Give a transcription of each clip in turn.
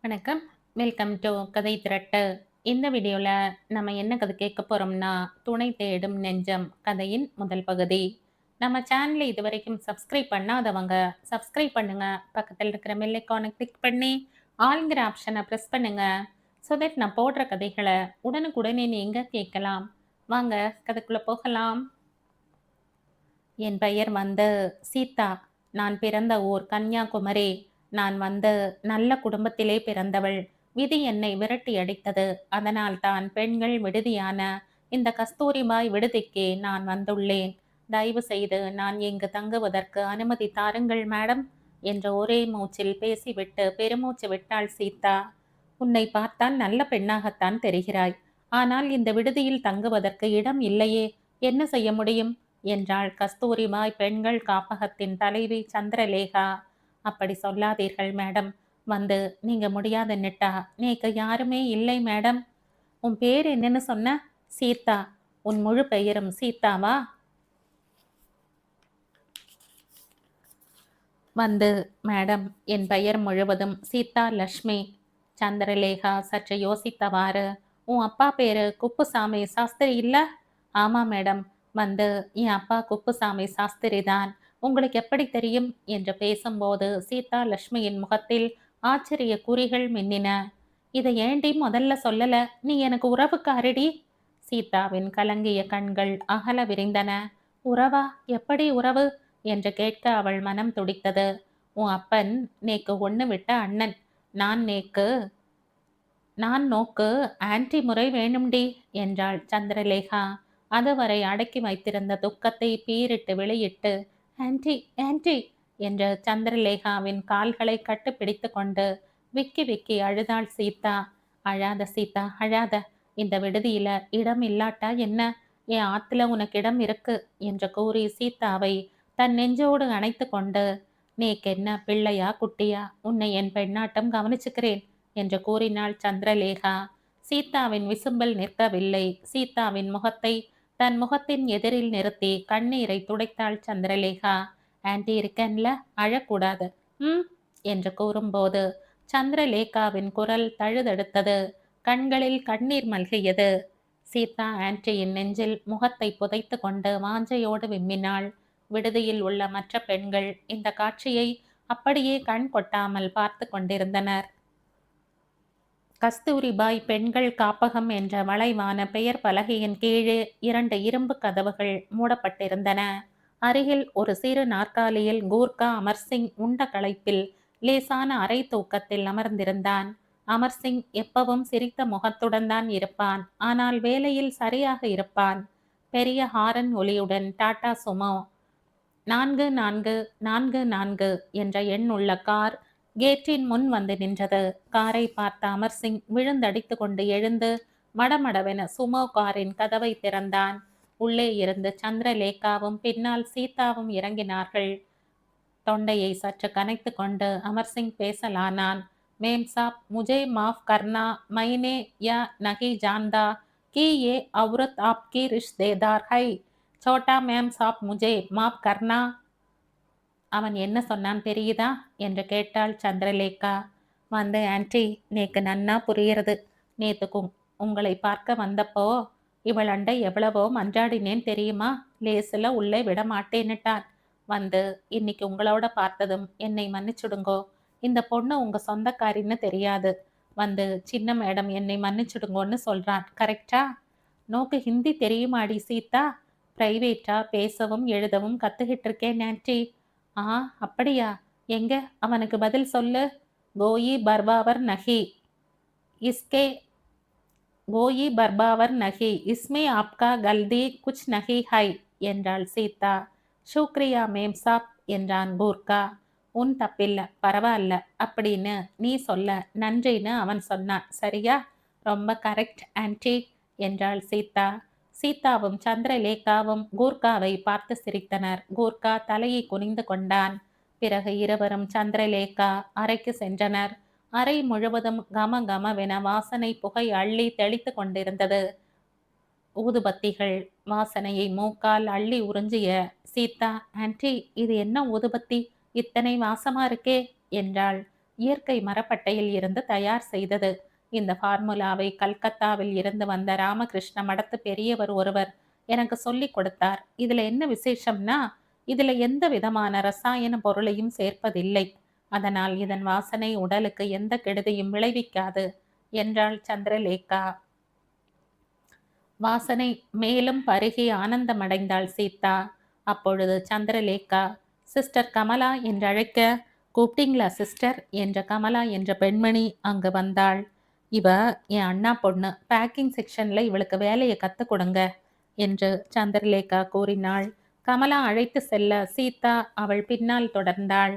வணக்கம். Welcome to கதை திரட்டு. இந்த வீடியோல நம்ம என்ன கதை கேட்க போறோம்னா, துணை தேடும் நெஞ்சம் கதையின் முதல் பகுதி. நம்ம சேனலை இதுவரைக்கும் சப்ஸ்கிரைப் பண்ணாதவங்க சப்ஸ்கிரைப் பண்ணுங்க. பக்கத்தில் இருக்கிற பெல் ஐகானை கிளிக் பண்ணி ஆல்ங்கிற ஆப்ஷனை ப்ரெஸ் பண்ணுங்க. ஸோ தட் நான் போடுற கதைகளை உடனுக்குடனே நீங்க கேட்கலாம். வாங்க கதைக்குள்ள போகலாம். என் பெயர் வந்து சீதா. நான் பிறந்த ஊர் கன்னியாகுமரி. நான் வந்து நல்ல குடும்பத்திலே பிறந்தவள். விதி என்னை விரட்டி அடித்தது. அதனால் தான் பெண்கள் விடுதியான இந்த கஸ்தூரிபாய் விடுதிக்கு நான் வந்துள்ளேன். தயவு செய்து நான் இங்கு தங்குவதற்கு அனுமதி தாருங்கள் மேடம் என்ற ஒரே மூச்சில் பேசிவிட்டு பெருமூச்சு விட்டாள் சீதா. உன்னை பார்த்தால் நல்ல பெண்ணாகத்தான் தெரிகிறாய். ஆனால் இந்த விடுதியில் தங்குவதற்கு இடம் இல்லையே. என்ன செய்ய முடியும் என்றாள் கஸ்தூரிபாய் பெண்கள் காப்பகத்தின் தலைவி சந்திரலேகா. அப்படி சொல்லாதீர்கள் மேடம். வந்து நீங்க முடியாதுன்னுட்டா நேக்கு யாருமே இல்லை மேடம். உன் பேர் என்னன்னு சொன்ன? சீதா. உன் முழு பெயரும் சீதாவா? வந்து மேடம், என் பெயர் முழுவதும் சீதா லட்சுமி. சந்திரலேகா சற்று யோசித்தவாறு, உன் அப்பா பேரு குப்புசாமி சாஸ்திரி இல்ல? ஆமா மேடம். வந்து என் அப்பா குப்புசாமி சாஸ்திரி தான். உங்களுக்கு எப்படி தெரியும் என்று பேசும்போது சீதா லட்சுமியின் முகத்தில் ஆச்சரிய குறிகள் மின்னின. இதை ஏண்டி முதல்ல சொல்லல? நீ எனக்கு உறவுக்காரடி. சீதாவின் கலங்கிய கண்கள் அகல விரிந்தன. உறவா? எப்படி உறவு என்று கேட்க அவள் மனம் துடித்தது. உன் அப்பன் நேக்கு ஒண்ணு விட்ட அண்ணன். நான் நேக்கு நான் நோக்கு ஆன்டி முறை வேணும்டி என்றாள் சந்திரலேகா. அதுவரை அடக்கி வைத்திருந்த துக்கத்தை பீரிட்டு வெளியிட்டு, ஆன்டி ஆன்டி என்று சந்திரலேகாவின் கால்களை கட்டுப்பிடித்து கொண்டு விக்கி விக்கி அழுதாள் சீதா. அழாத சீதா, அழாத. இந்த விடுதியில இடம் இல்லாட்டா என்ன? என் ஆத்துல உனக்கு இடம் இருக்கு என்று கூறி சீதாவை தன் நெஞ்சோடு அணைத்து கொண்டு, நேக்கென்ன பிள்ளையா குட்டியா, உன்னை என் பெண்ணாட்டம் கவனிச்சுக்கிறேன் என்று கூறினாள் சந்திரலேகா. சீதாவின் விசும்பல் நிற்கவில்லை. சீதாவின் முகத்தை தன் முகத்தின் எதிரில் நிறுத்தி கண்ணீரை துடைத்தாள் சந்திரலேகா. ஆன்டி இருக்கேன்ல, அழக்கூடாது. ம் என்று கூறும்போது சந்திரலேகாவின் குரல் தழுதெடுத்தது. கண்களில் கண்ணீர் மல்கியது. சீதா ஆன்டியின் நெஞ்சில் முகத்தை புதைத்து கொண்டு வாஞ்சையோடு விம்மினாள். விடுதியில் உள்ள மற்ற பெண்கள் இந்த காட்சியை அப்படியே கண் கொட்டாமல் பார்த்து கொண்டிருந்தனர். கஸ்தூரிபாய் பெண்கள் காப்பகம் என்ற வளைவான பெயர் பலகையின் கீழே 2 இரும்பு கதவுகள் மூடப்பட்டிருந்தன. அருகில் ஒரு சிறு நாற்காலியில் கூர்கா அமர்சிங் உண்ட களைப்பில் லேசான அரை தூக்கத்தில் அமர்ந்திருந்தான். அமர்சிங் எப்பவும் சிரித்த முகத்துடன் தான் இருப்பான். ஆனால் வேலையில் சரியாக இருப்பான். பெரிய ஹாரன் ஒலியுடன் டாடா சுமோ 4444 என்ற எண் உள்ள கார் கேட்டின் முன் வந்து நின்றது. காரை பார்த்த அமர்சிங் விழுந்தடித்து கொண்டு எழுந்து மடமடவென சுமோ காரின் கதவை திறந்தான். உள்ளே இருந்து சந்திரலேகாவும் பின்னால் சீதாவும் இறங்கினார்கள். தொண்டையை சற்று கனைத்து கொண்டு அமர்சிங் பேசலானான். மேம் சாப், முஜே மாஃப் கர்னா, மைனே ய நகி ஜான்தா कि ये औरत आपकी रिश्तेदार है. छोटा मैम साहब मुझे माफ करना. அவன் என்ன சொன்னான் தெரியுதா என்று கேட்டாள் சந்திரலேகா. வந்து ஆன்டி, நேக்கு நன்னா புரியுறது. நேத்துக்கு உங்களை பார்க்க வந்தப்போ இவளண்டை எவ்வளவோ மன்றாடினேன் தெரியுமா? லேசில் உள்ளே விட மாட்டேன்னுட்டான். வந்து இன்னைக்கு உங்களோட பார்த்ததும் என்னை மன்னிச்சுடுங்கோ. இந்த பொண்ணு உங்க சொந்தக்காரின்னு தெரியாது. வந்து சின்ன மேடம் என்னை மன்னிச்சுடுங்கோன்னு சொல்றான். கரெக்டா? நோக்கு ஹிந்தி தெரியுமாடி சீதா? பிரைவேட்டா பேசவும் எழுதவும் கத்துக்கிட்டு இருக்கேன் ஆன்டி. ஆ, அப்படியா? எங்க அவனுக்கு பதில் சொல்லு. கோயி பர்பாவர் நகி இஸ்கே கோயி பர்பாவர் நகி இஸ்மே ஆப்கா கல்தி குச் நகி ஹை என்றாள் சீதா. ஷுக்ரியா மேம் சாப் என்றான் கூர்கா. உன் தப்பில்ல, பரவாயில்ல அப்படின்னு நீ சொல்ல நன்றின்னு அவன் சொன்னான். சரியா? ரொம்ப கரெக்ட் ஆன்டி என்றாள் சீதா. சீதாவும் சந்திரலேகாவும் கூர்காவை பார்த்து சிரித்தனர். கூர்கா தலையை குனிந்து கொண்டான். பிறகு இருவரும் சந்திரலேகா அறைக்கு சென்றனர். அறை முழுவதும் கம கமவென வாசனை புகை அள்ளி தெளித்து கொண்டிருந்தது. ஊதுபத்திகள் வாசனையை மூக்கால் அள்ளி உறிஞ்சிய சீதா, ஆன்டி இது என்ன ஊதுபத்தி? இத்தனை வாசமா இருக்கே என்றாள். இயற்கை மரப்பட்டையில் இருந்து தயார் செய்தது. இந்த ஃபார்முலாவை கல்கத்தாவில் இருந்து வந்த ராமகிருஷ்ண மடத்து பெரியவர் ஒருவர் எனக்கு சொல்லிக் கொடுத்தார். இதுல என்ன விசேஷம்னா, இதுல எந்த விதமான ரசாயன பொருளையும் சேர்ப்பதில்லை. அதனால் இதன் வாசனை உடலுக்கு எந்த கெடுதியும் விளைவிக்காது என்றாள் சந்திரலேகா. வாசனை மேலும் பருகி ஆனந்தமடைந்தாள் சீதா. அப்பொழுது சந்திரலேகா சிஸ்டர் கமலா என்றழைக்க, கூப்பிட்டீங்களா சிஸ்டர் என்ற கமலா என்ற பெண்மணி அங்கு வந்தாள். இவ என் அண்ணா பொண்ணு, பேக்கிங் செக்ஷன்ல இவளுக்கு வேலையை கற்றுக் கொடுங்க என்று சந்திரலேகா கூறினாள். கமலா அழைத்து செல்ல சீதா அவள் பின்னால் தொடர்ந்தாள்.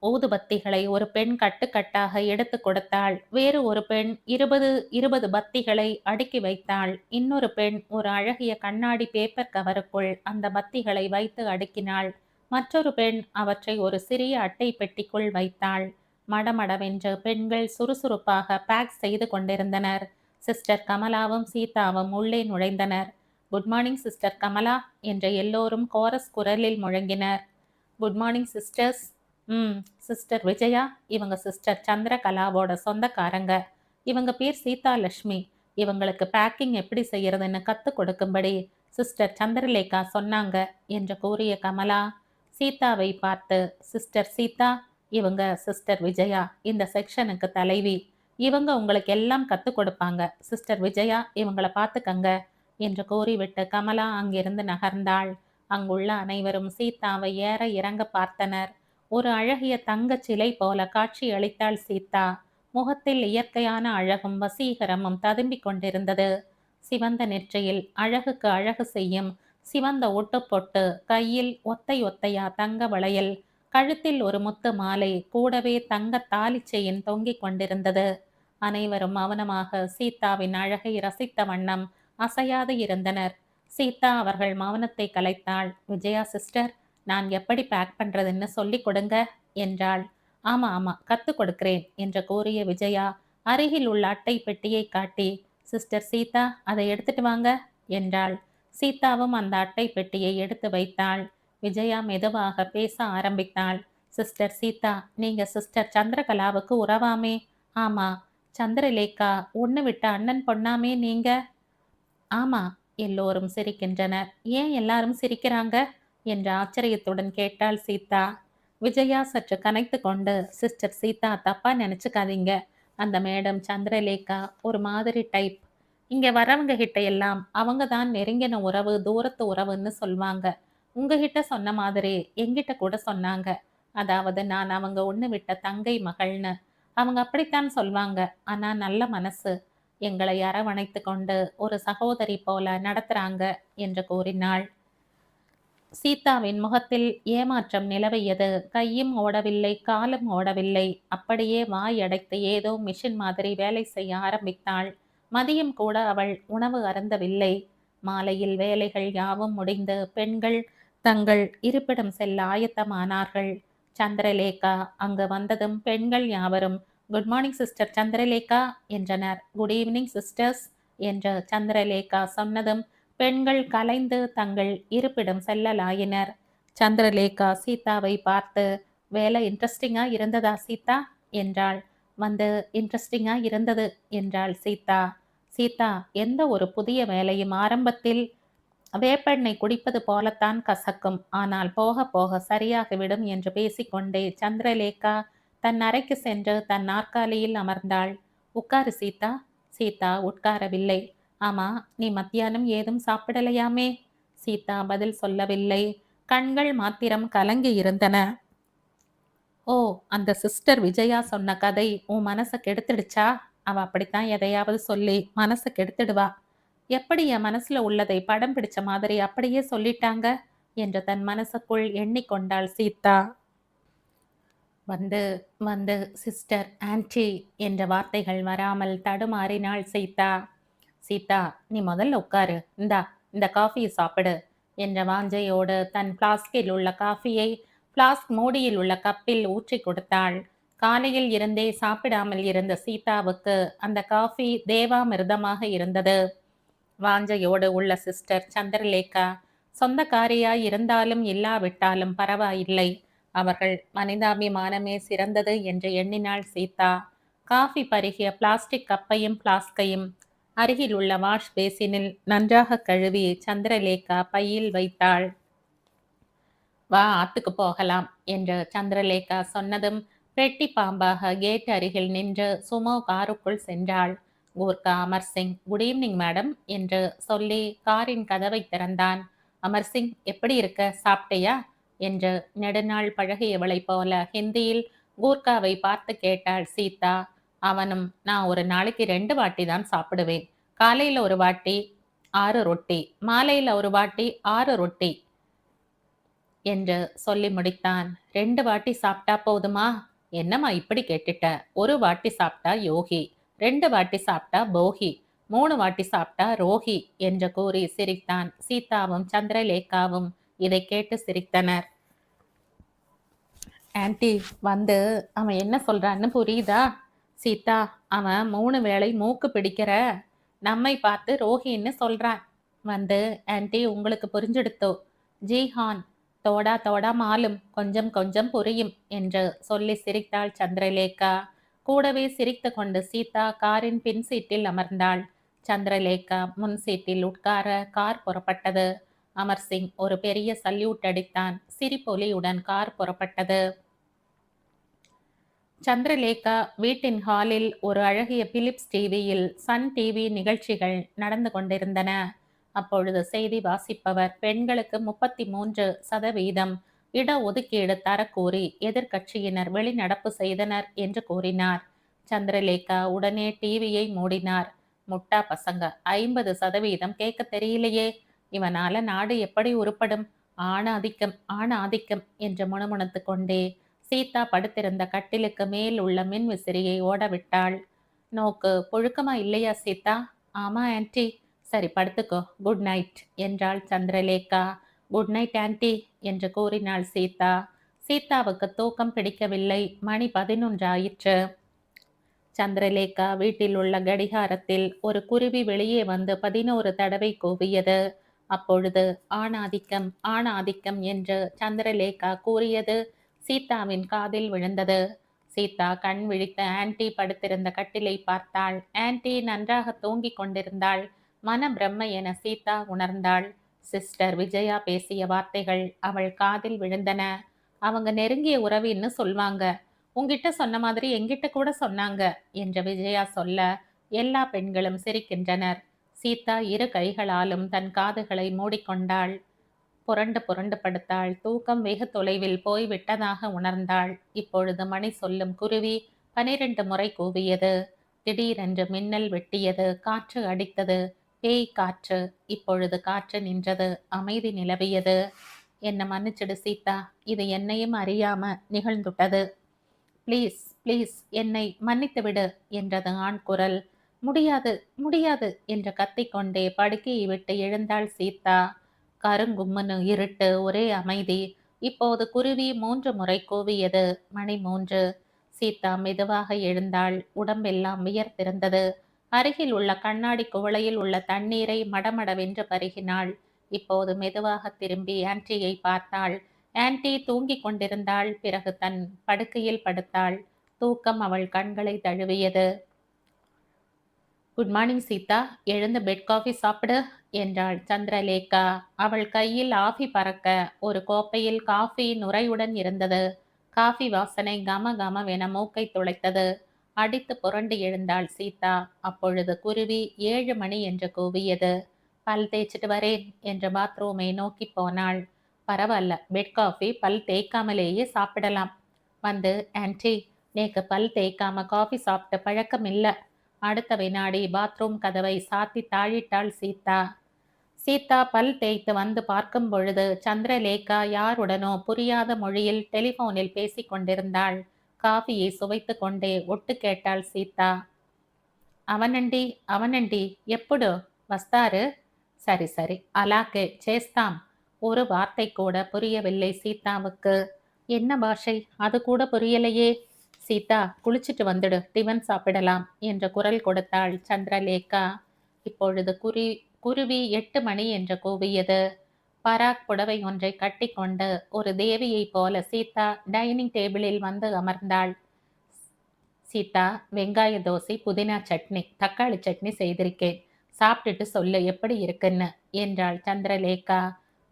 ஊதுபத்திகளை ஒரு பெண் கட்டுக்கட்டாக எடுத்து கொடுத்தாள். வேறு ஒரு பெண் 20 பத்திகளை அடுக்கி வைத்தாள். இன்னொரு பெண் ஒரு அழகிய கண்ணாடி பேப்பர் கவருக்குள் அந்த பத்திகளை வைத்து அடுக்கினாள். மற்றொரு பெண் அவற்றை ஒரு சிறிய அட்டை பெட்டிக்குள் வைத்தாள். மடமடவென்று பெண்கள் சுறுசுறுப்பாக பேக் செய்து கொண்டிருந்தனர். சிஸ்டர் கமலாவும் சீதாவும் உள்ளே நுழைந்தனர். குட் மார்னிங் சிஸ்டர் கமலா என்று எல்லோரும் கோரஸ் குரலில் முழங்கினர். Good morning sisters. Sister Vijaya, இவங்க சிஸ்டர் சந்திரகலாவோட சொந்தக்காரங்க. இவங்க பேர் சீதாலட்சுமி. இவங்களுக்கு பேக்கிங் எப்படி செய்யறதுன்னு கற்றுக் கொடுக்கும்படி சிஸ்டர் சந்திரலேகா சொன்னாங்க என்று கூறிய கமலா சீதாவை பார்த்து, சிஸ்டர் சீதா, இவங்க சிஸ்டர் விஜயா, இந்த செக்ஷனுக்கு தலைவி. இவங்க உங்களுக்கு எல்லாம் கற்றுக் கொடுப்பாங்க. சிஸ்டர் விஜயா, இவங்களை பார்த்துக்கங்க என்று கூறிவிட்டு கமலா அங்கிருந்து நகர்ந்தாள். அங்குள்ள அனைவரும் சீதாவை ஏற இறங்க பார்த்தனர். ஒரு அழகிய தங்க சிலை போல காட்சி அளித்தாள் சீதா. முகத்தில் இயற்கையான அழகும் வசீகரமும் ததும்பிக் கொண்டிருந்தது. சிவந்த நெற்றியில் அழகுக்கு அழகு செய்யும் சிவந்த ஒட்டுப்பொட்டு, கையில் ஒத்தை ஒத்தையா தங்க வளையல், கழுத்தில் ஒரு முத்து மாலை, கூடவே தங்க தாலி செயின் தொங்கிக் கொண்டிருந்தது. அனைவரும் மௌனமாக சீதாவின் அழகை ரசித்த வண்ணம் அசையாது இருந்தனர். சீதா அவர்கள் மௌனத்தை கலைத்தாள். விஜயா சிஸ்டர், நான் எப்படி பேக் பண்றதுன்னு சொல்லி கொடுங்க என்றாள். ஆமா கத்து கொடுக்கிறேன் என்று கூறிய விஜயா அருகில் உள்ள அட்டை பெட்டியை காட்டி, சிஸ்டர் சீதா, அதை எடுத்துட்டு வாங்க என்றாள். சீதாவும் அந்த அட்டை பெட்டியை எடுத்து வைத்தாள். விஜயா மெதுவாக பேச ஆரம்பித்தாள். சிஸ்டர் சீதா, நீங்க சிஸ்டர் சந்திரகலாவுக்கு உறவாமே? ஆமா. சந்திரலேகா, ஒண்ணு விட்ட அண்ணன் பொண்ணாமே நீங்க? ஆமா. எல்லோரும் சிரிக்கின்றனர். ஏன் எல்லாரும் சிரிக்கிறாங்க என்ற ஆச்சரியத்துடன் கேட்டாள் சீதா. விஜயா சற்று கனைத்து கொண்டு, சிஸ்டர் சீதா, தப்பா நினைச்சுக்காதீங்க. அந்த மேடம் சந்திரலேகா ஒரு மாதிரி டைப். இங்க வரவங்க கிட்ட எல்லாம் அவங்க தான் நெருங்கின உறவு, தூரத்து உறவுன்னு சொல்வாங்க. உங்ககிட்ட சொன்ன மாதிரி எங்கிட்ட கூட சொன்னாங்க. அதாவது நான் அவங்க ஒண்ணு விட்ட தங்கை மகள்னு. அவங்க அப்படித்தான் சொல்வாங்க. ஆனா நல்ல மனசு. எங்களை அரவணைத்து கொண்டு ஒரு சகோதரி போல நடத்துறாங்க என்று கூறினாள். சீதாவின் முகத்தில் ஏமாற்றம் நிலவியது. கையும் ஓடவில்லை, காலும் ஓடவில்லை. அப்படியே வாய் அடைத்து ஏதோ மிஷின் மாதிரி வேலை செய்ய ஆரம்பித்தாள். மதியம் கூட அவள் உணவு அருந்தவில்லை. மாலையில் வேலைகள் யாவும் முடிந்து பெண்கள் தங்கள் இருப்பிடம் செல்ல ஆயத்தமானார்கள். சந்திரலேகா அங்கு வந்ததும் பெண்கள் யாவரும் குட் மார்னிங் சிஸ்டர் சந்திரலேகா என்றனர். குட் ஈவினிங் சிஸ்டர்ஸ் என்று சந்திரலேகா சொன்னதும் பெண்கள் கலைந்து தங்கள் இருப்பிடம் செல்லலாயினர். சந்திரலேகா சீதாவை பார்த்து, வேலை இன்ட்ரெஸ்டிங்கா இருந்ததா சீதா என்றாள். வந்து இன்ட்ரெஸ்டிங்கா இருந்தது என்றாள் சீதா. சீதா, எந்த ஒரு புதிய வேலையும் ஆரம்பத்தில் வேப்பெண்ணெய் குடிப்பது போலத்தான் கசக்கும். ஆனால் போக போக சரியாகிவிடும் என்று பேசிக்கொண்டே சந்திரலேகா தன் அறைக்கு சென்று தன் நாற்காலியில் அமர்ந்தாள். உட்காரு சீதா. சீதா உட்காரவில்லை. ஆமா, நீ மத்தியானம் ஏதும் சாப்பிடலையாமே? சீதா பதில் சொல்லவில்லை. கண்கள் மாத்திரம் கலங்கி இருந்தன. ஓ, அந்த சிஸ்டர் விஜயா சொன்ன கதை உன் மனசை கெடுத்துடுச்சா? அவ அப்படித்தான் எதையாவது சொல்லி மனசை கெடுத்துடுவா. எப்படி என் மனசுல உள்ளதை படம் பிடிச்ச மாதிரி அப்படியே சொல்லிட்டாங்க என்று தன் மனசுக்குள் எண்ணிக்கொண்டாள் சீதா. வந்து வந்து சிஸ்டர், ஆன்டி என்ற வார்த்தைகள் வராமல் தடுமாறினாள் சீதா. சீதா, நீ முதல்ல உட்காரு. இந்த காஃபியை சாப்பிடு என்ற வாஞ்சையோடு தன் பிளாஸ்கில் உள்ள காஃபியை பிளாஸ்க் மூடியில் உள்ள கப்பில் ஊற்றி கொடுத்தாள். காலையில் இருந்தே சாப்பிடாமல் இருந்த சீதாவுக்கு அந்த காஃபி தேவாமிர்தமாக இருந்தது. வாஞ்சையோடு உள்ள சிஸ்டர் சந்திரலேகா சொந்தக்காரியாய் இருந்தாலும் இல்லாவிட்டாலும் பரவாயில்லை. அவர்கள் மனிதாபிமானமே சிறந்தது என்று எண்ணினாள் சீதா. காஃபி பருகிய பிளாஸ்டிக் கப்பையும் பிளாஸ்கையும் அருகில் உள்ள வாஷ் பேசினில் நன்றாக கழுவி சந்திரலேகா பையில் வைத்தாள். வா, ஆத்துக்கு போகலாம் என்று சந்திரலேகா சொன்னதும் ரெட்டி பாம்பாக கேட் அருகில் நின்று சுமோ காருக்குள் சென்றாள். Gurkha Amar Singh, good evening madam என்று சொல்லி காரின் கதவை திறந்தான். அமர்சிங், எப்படி இருக்க, சாப்பிட்டையா என்று நெடுநாள் பழகியவளைப் போல ஹிந்தியில் கூர்காவை பார்த்து கேட்டாள் சீதா. அவனும், நான் ஒரு நாளைக்கு 2 வாட்டி தான் சாப்பிடுவேன். காலையில் ஒரு வாட்டி 6 ரொட்டி, மாலையில் ஒரு வாட்டி 6 ரொட்டி என்று சொல்லி முடித்தான். 2 வாட்டி சாப்பிட்டா போதுமா? என்னம்மா இப்படி கேட்டுட்ட? 1 வாட்டி சாப்பிட்டா யோகி, 2 வாட்டி சாப்பிட்டா போகி, 3 வாட்டி சாப்பிட்டா ரோஹி என்று கூறி சிரித்தான். சீதாவும் சந்திரலேகாவும் இதை கேட்டு சிரித்தனர். ஆன்ட்டி, வந்து அவன் என்ன சொல்றான்னு புரியுதா? சீதா, அவன் 3 வேளை மூக்கு பிடிக்கிற நம்மை பார்த்து ரோஹின்னு சொல்றான். வந்து ஆன்ட்டி, உங்களுக்கு புரிஞ்சிடுத்தோ? ஜீஹான், தோடா தோடா மாலும், கொஞ்சம் கொஞ்சம் புரியும் என்று சொல்லி சிரித்தாள் சந்திரலேகா. கூடவே சிரித்து கொண்டு சீதா காரின் பின் சீட்டில் அமர்ந்தாள். சந்திரலேகா முன் சீட்டில் உட்கார கார் புறப்பட்டது. அமர்சிங் ஒரு பெரிய சல்யூட் அடித்தான். சிரிப்பொலியுடன் கார் புறப்பட்டது. சந்திரலேகா வீட்டின் ஹாலில் ஒரு அழகிய பிலிப்ஸ் டிவியில் சன் டிவி நிகழ்ச்சிகள் நடந்து கொண்டிருந்தன. அப்பொழுது செய்தி வாசிப்பவர் பெண்களுக்கு 33% இட ஒதுக்கீடு தரக்கூறி எதிர்க்கட்சியினர் வெளிநடப்பு செய்தனர் என்று கூறினார். சந்திரலேகா உடனே டிவியை மூடினார். முட்டா பசங்க, 50% கேட்க தெரியலையே, இவனால நாடு எப்படி உருப்படும்? ஆணாதிக்கம் ஆணாதிக்கம் என்று முணுமுணுத்து கொண்டே சீதா படுத்திருந்த கட்டிலுக்கு மேல் உள்ள மின் விசிறியை ஓடவிட்டாள். நோக்கு புழுக்கமா இல்லையா சீதா? ஆமா ஆன்ட்டி. சரி, படுத்துக்கோ, குட் நைட் என்றாள் சந்திரலேகா. குட் நைட் ஆன்ட்டி என்று கூறினாள் சீதா. சீதாவுக்கு தூக்கம் பிடிக்கவில்லை. மணி 11 ஆயிற்று. சந்திரலேகா வீட்டில் உள்ள கடிகாரத்தில் ஒரு குருவி வெளியே வந்து 11 தடவை கூவியது. அப்பொழுது ஆணாதிக்கம் ஆணாதிக்கம் என்று சந்திரலேகா கூறியது சீதாவின் காதில் விழுந்தது. சீதா கண் விழித்த ஆன்ட்டி படுத்திருந்த கட்டிலை பார்த்தாள். ஆன்ட்டி நன்றாக தூங்கிக் கொண்டிருந்தாள். மன பிரம்மை என சீதா உணர்ந்தாள். சிஸ்டர் விஜயா பேசிய வார்த்தைகள் அவள் காதில் விழுந்தன. அவங்க நெருங்கிய உறவின்னு சொல்வாங்க, உங்கிட்ட சொன்ன மாதிரி எங்கிட்ட கூட சொன்னாங்க என்று விஜயா சொல்ல எல்லா பெண்களும் சிரிக்கின்றனர். சீதா 2 கைகளாலும் தன் காதுகளை மூடிக்கொண்டாள். புரண்டு புரண்டு படுத்தாள். தூக்கம் வெகு தொலைவில் போய்விட்டதாக உணர்ந்தாள். இப்பொழுது மணி சொல்லும் குருவி 12 முறை கூவியது. திடீரென்று மின்னல் வெட்டியது. காற்று அடித்தது. பேய் காற்று. இப்பொழுது காற்று நின்றது. அமைதி நிலவியது. என்ன மன்னிச்சிடு சீதா, இது என்னையும் அறியாம நிகழ்ந்துட்டது. ப்ளீஸ் ப்ளீஸ் என்னை மன்னித்து விடு என்றது ஆண் குரல். முடியாது முடியாது என்று கத்திக்கொண்டே படுக்கையை விட்டு எழுந்தாள் சீதா. கருங்கும்முன்னு இருட்டு, ஒரே அமைதி. இப்போது குருவி 3 முறை கூவியது. மணி 3. சீதா மெதுவாக எழுந்தாள். உடம்பெல்லாம் வியர்த்திருந்தது. அருகில் உள்ள கண்ணாடி குவளையில் உள்ள தண்ணீரை மடமடவென்று பருகினாள். இப்போது மெதுவாக திரும்பி ஆன்ட்டியை பார்த்தாள். ஆன்ட்டி தூங்கிக் கொண்டிருந்தாள். பிறகு தன் படுக்கையில் படுத்தாள். தூக்கம் அவள் கண்களை தழுவியது. குட் மார்னிங் சீதா, எழுந்து பெட் காஃபி சாப்பிடு என்றாள் சந்திரலேகா. அவள் கையில் ஆஃபி பறக்க ஒரு கோப்பையில் காஃபி நுரையுடன் இருந்தது. காஃபி வாசனை கம கமவென மூக்கை துளைத்தது. அடித்து புரண்டு எழுந்தாள் சீதா. அப்பொழுது குருவி 7 மணி என்று கூவியது. பல் தேய்ச்சிட்டு வரேன் என்று பாத்ரூமை நோக்கி போனாள். பரவாயில்ல, பெட் காஃபி பல் தேய்க்காமலேயே சாப்பிடலாம். வந்து, ஆன்ட்டி, நேக்கு பல் தேய்க்காம காஃபி சாப்பிட்ட பழக்கம் இல்லை. அடுத்த வினாடி பாத்ரூம் கதவை சாத்தி தாழிட்டாள் சீதா. சீதா பல் தேய்த்து வந்து பார்க்கும் பொழுது சந்திரலேகா யாருடனோ புரியாத மொழியில் டெலிபோனில் பேசிக் கொண்டிருந்தாள். காஃபியை சுவைத்து கொண்டே ஒட்டு கேட்டாள் சீதா. அவனண்டி அவனண்டி எப்புடு வஸ்தாரு? சரி சரி, அலாக்கே சேஸ்தாம். ஒரு வார்த்தை கூட புரியவில்லை சீதாவுக்கு. என்ன பாஷை, அது கூட புரியலையே. சீதா, குளிச்சுட்டு வந்துடு, டிஃபன் சாப்பிடலாம் என்ற குரல் கொடுத்தாள் சந்திரலேகா. இப்பொழுது குருவி 8 மணி என்று கூவியது. பராக் புடவை ஒன்றை கட்டிக்கொண்டு ஒரு தேவியைப் போல சீதா டைனிங் டேபிளில் வந்து அமர்ந்தாள். சீதா, வெங்காய தோசை, புதினா சட்னி, தக்காளி சட்னி செய்திருக்கேன். சாப்பிட்டுட்டு சொல்லு எப்படி இருக்குன்னு என்றாள் சந்திரலேகா.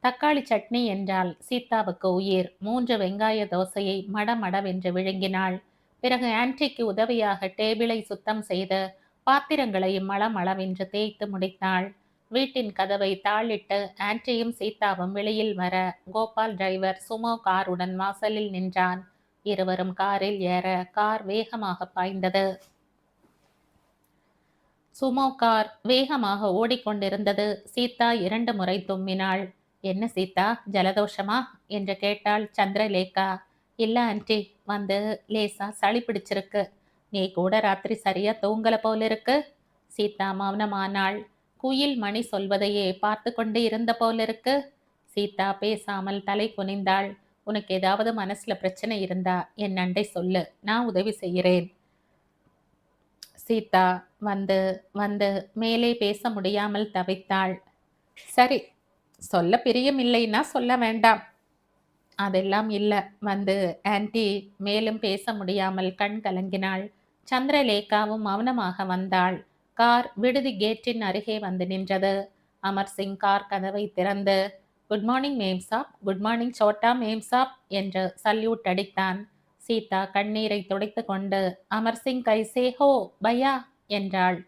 தக்காளி சட்னி என்றால் சீதாவுக்கு உயிர். 3 வெங்காய தோசையை மடமடவென்று விழுங்கினாள். பிறகு ஆன்டிக்கு உதவியாக டேபிளை சுத்தம் செய்து பாத்திரங்களையும் மளமளவென்று தேய்த்து முடித்தாள். வீட்டின் கதவை தாளிட்டு ஆன்டியும் சீதாவும் வெளியில் வர கோபால் டிரைவர் சுமோ காருடன் வாசலில் நின்றான். இருவரும் காரில் ஏற கார் வேகமாக பாய்ந்தது. சுமோ கார் வேகமாக ஓடிக்கொண்டிருந்தது. சீதா 2 முறை தும்மினாள். என்ன சீதா, ஜலதோஷமா என்று கேட்டாள் சந்திரலேகா. இல்ல ஆன்டி, வந்து லேசா சளி பிடிச்சிருக்கு. நீ கூட ராத்திரி சரியா தூங்கல போல இருக்கு. சீதா மௌனமானாள். குயில் மணி சொல்வதையே பார்த்து கொண்டு இருந்த போலிருக்கு. சீதா பேசாமல் தலை குனிந்தாள். உனக்கு ஏதாவது மனசுல பிரச்சனை இருந்தா என் அண்டை சொல்லு, நான் உதவி செய்கிறேன். சீதா வந்து வந்து மேலே பேச முடியாமல் தவித்தாள். சரி, சொல்ல பிரியமில்லைன்னா சொல்ல வேண்டாம். அதெல்லாம் இல்ல. வந்து ஆன்டி மேலும் பேச முடியாமல் கண் கலங்கினாள். சந்திரலேகாவும் மௌனமாக வந்தாள். கார் விடுதி கேட்டின் அருகே வந்து நின்றது. அமர்சிங் கார் கதவை திறந்து குட் மார்னிங் மேம் சாப், குட் மார்னிங் சோட்டா மேம் சாப் என்று சல்யூட் அடித்தான். சீதா கண்ணீரை துடைத்து கொண்டு அமர்சிங் கைசே ஹோ பையா என்றாள்.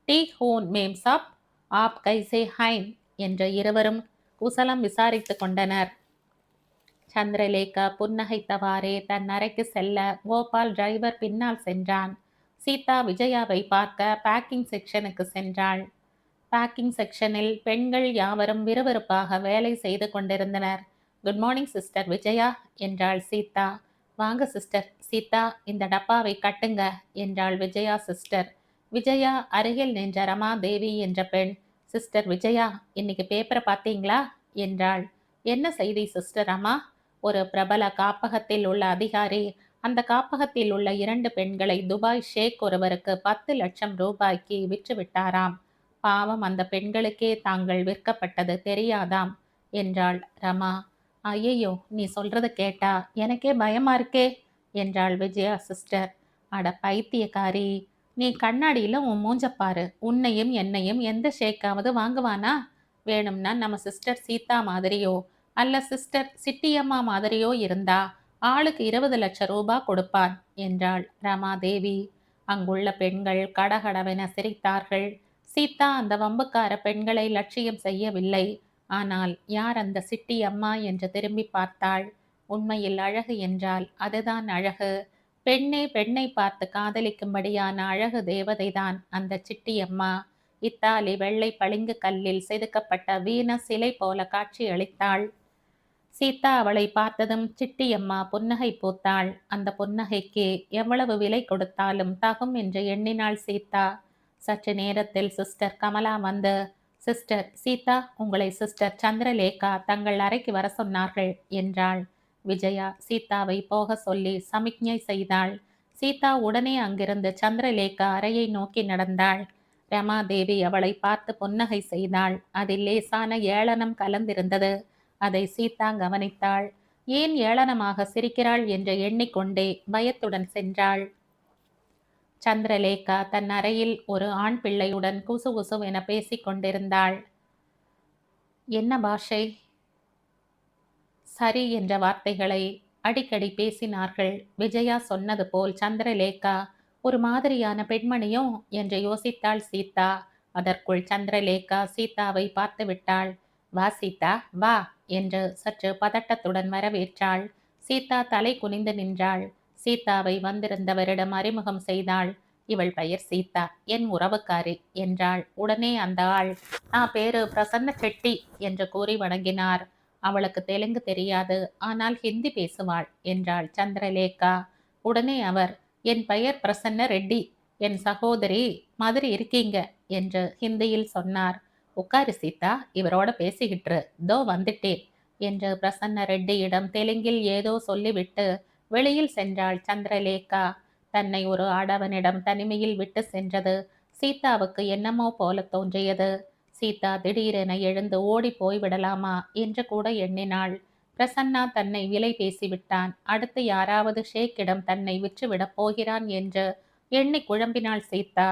டி ஹூன் மேம் சாப், ஆப் கைசே ஹைன் என்று இருவரும் குசலம் விசாரித்து கொண்டனர். சந்திரலேகா புன்னகைத்தவாறே தன் அறைக்கு செல்ல கோபால் டிரைவர் பின்னால் சென்றான். சீதா விஜயாவை பார்க்க பேக்கிங் செக்ஷனுக்கு சென்றாள். பேக்கிங் செக்ஷனில் பெண்கள் யாவரும் விறுவிறுப்பாக வேலை செய்து கொண்டிருந்தனர். குட் மார்னிங் சிஸ்டர் விஜயா என்றாள் சீதா. வாங்க சிஸ்டர். சீதா, இந்த டப்பாவை கட்டுங்க என்றாள் விஜயா சிஸ்டர். விஜயா அருகில் நின்ற ரமா தேவி என்ற பெண், சிஸ்டர் விஜயா, இன்னைக்கு பேப்பரை பார்த்தீங்களா என்றாள். என்ன செய்தி சிஸ்டர் ரமா? ஒரு பிரபல காப்பகத்தில் உள்ள அதிகாரி அந்த காப்பகத்தில் உள்ள 2 பெண்களை துபாய் ஷேக் ஒருவருக்கு 10 லட்சம் ரூபாய்க்கு விற்று விட்டாராம். பாவம், அந்த பெண்களுக்கே தாங்கள் விற்கப்பட்டது தெரியாதாம் என்றாள் ரமா. ஐயையோ, நீ சொல்றத கேட்டா எனக்கே பயமா இருக்கே என்றாள் விஜயா சிஸ்டர். அட பைத்தியக்காரி, நீ கண்ணாடியில உன் மூஞ்ச பாரு. உன்னையும் என்னையும் எந்த ஷேக்காவது வாங்குவானா? வேணும்னா நம்ம சிஸ்டர் சீதா மாதிரியோ அல்ல சிஸ்டர் சிட்டியம்மா மாதிரியோ இருந்தா ஆளுக்கு 20 லட்சம் ரூபாய் கொடுப்பான் என்றாள் ரமாதேவி. அங்குள்ள பெண்கள் கடகடவென சிரித்தார்கள். சீதா அந்த வம்புக்கார பெண்களை லட்சியம் செய்யவில்லை. ஆனால் யார் அந்த சிட்டி அம்மா என்று திரும்பி பார்த்தாள். உண்மையில் அழகு என்றால் அதுதான் அழகு. பெண்ணே பெண்ணை பார்த்து காதலிக்கும்படியான அழகு தேவதைதான் அந்த சிட்டி அம்மா. இத்தாலி வெள்ளை பளிங்கு கல்லில் செதுக்கப்பட்ட வீனஸ் சிலை போல காட்சி அளித்தாள். சீதா அவளை பார்த்ததும் சிட்டியம்மா புன்னகை பூத்தாள். அந்த புன்னகைக்கு எவ்வளவு விலை கொடுத்தாலும் தகும் என்று எண்ணினாள் சீதா. சற்று நேரத்தில் சிஸ்டர் கமலா வந்து, சிஸ்டர் சீதா, உங்களை சிஸ்டர் சந்திரலேகா தங்கள் அறைக்கு வர சொன்னார்கள் என்றாள். விஜயா சீதாவை போக சொல்லி சமிக்ஞை செய்தாள். சீதா உடனே அங்கிருந்து சந்திரலேகா அறையை நோக்கி நடந்தாள். ரமாதேவி அவளை பார்த்து புன்னகை செய்தாள். அதில் லேசான ஏளனம் கலந்திருந்தது. அதை சீதா கவனித்தாள். ஏன் ஏளனமாக சிரிக்கிறாள் என்று எண்ணிக்கொண்டே பயத்துடன் சென்றாள். சந்திரலேகா தன் அறையில் ஒரு ஆண் பிள்ளையுடன் குசுகுசுவென பேசிக் கொண்டிருந்தாள். என்ன பாஷை? சரி என்ற வார்த்தைகளை அடிக்கடி பேசினார்கள். விஜயா சொன்னது போல் சந்திரலேகா ஒரு மாதிரியான பெண்மணியோ என்று யோசித்தாள் சீதா. அதற்குள் சந்திரலேகா சீதாவை பார்த்து விட்டாள். வா சீதா, வா என்று சற்று பதட்டத்துடன் வரவேற்றாள். சீதா தலை குனிந்து நின்றாள். சீதாவை வந்திருந்தவரிடம் அறிமுகம் செய்தாள். இவள் பெயர் சீதா, என் உறவுக்காரி என்றாள். உடனே அந்த ஆள், நான் பேரு பிரசன்ன செட்டி என்று கூறி வணங்கினார். அவளுக்கு தெலுங்கு தெரியாது, ஆனால் ஹிந்தி பேசுவாள் என்றாள் சந்திரலேகா. உடனே அவர், என் பெயர் பிரசன்ன ரெட்டி, என் சகோதரி மாதிரி இருக்கீங்க என்று ஹிந்தியில் சொன்னார். உட்காரு சீதா, இவரோட பேசிக்கிட்டு தோ வந்துட்டேன் என்று பிரசன்ன ரெட்டியிடம் தெலுங்கில் ஏதோ சொல்லிவிட்டு வெளியில் சென்றாள் சந்திரலேகா. தன்னை ஒரு ஆடவனிடம் தனிமையில் விட்டு சென்றது சீதாவுக்கு என்னமோ போல தோன்றியது. சீதா திடீரென எழுந்து ஓடி போய்விடலாமா என்று கூட எண்ணினாள். பிரசன்னா தன்னை விலை பேசிவிட்டான். அடுத்து யாராவது ஷேக்கிடம் தன்னை விற்றுவிடப் போகிறான் என்று எண்ணி குழம்பினாள் சீதா.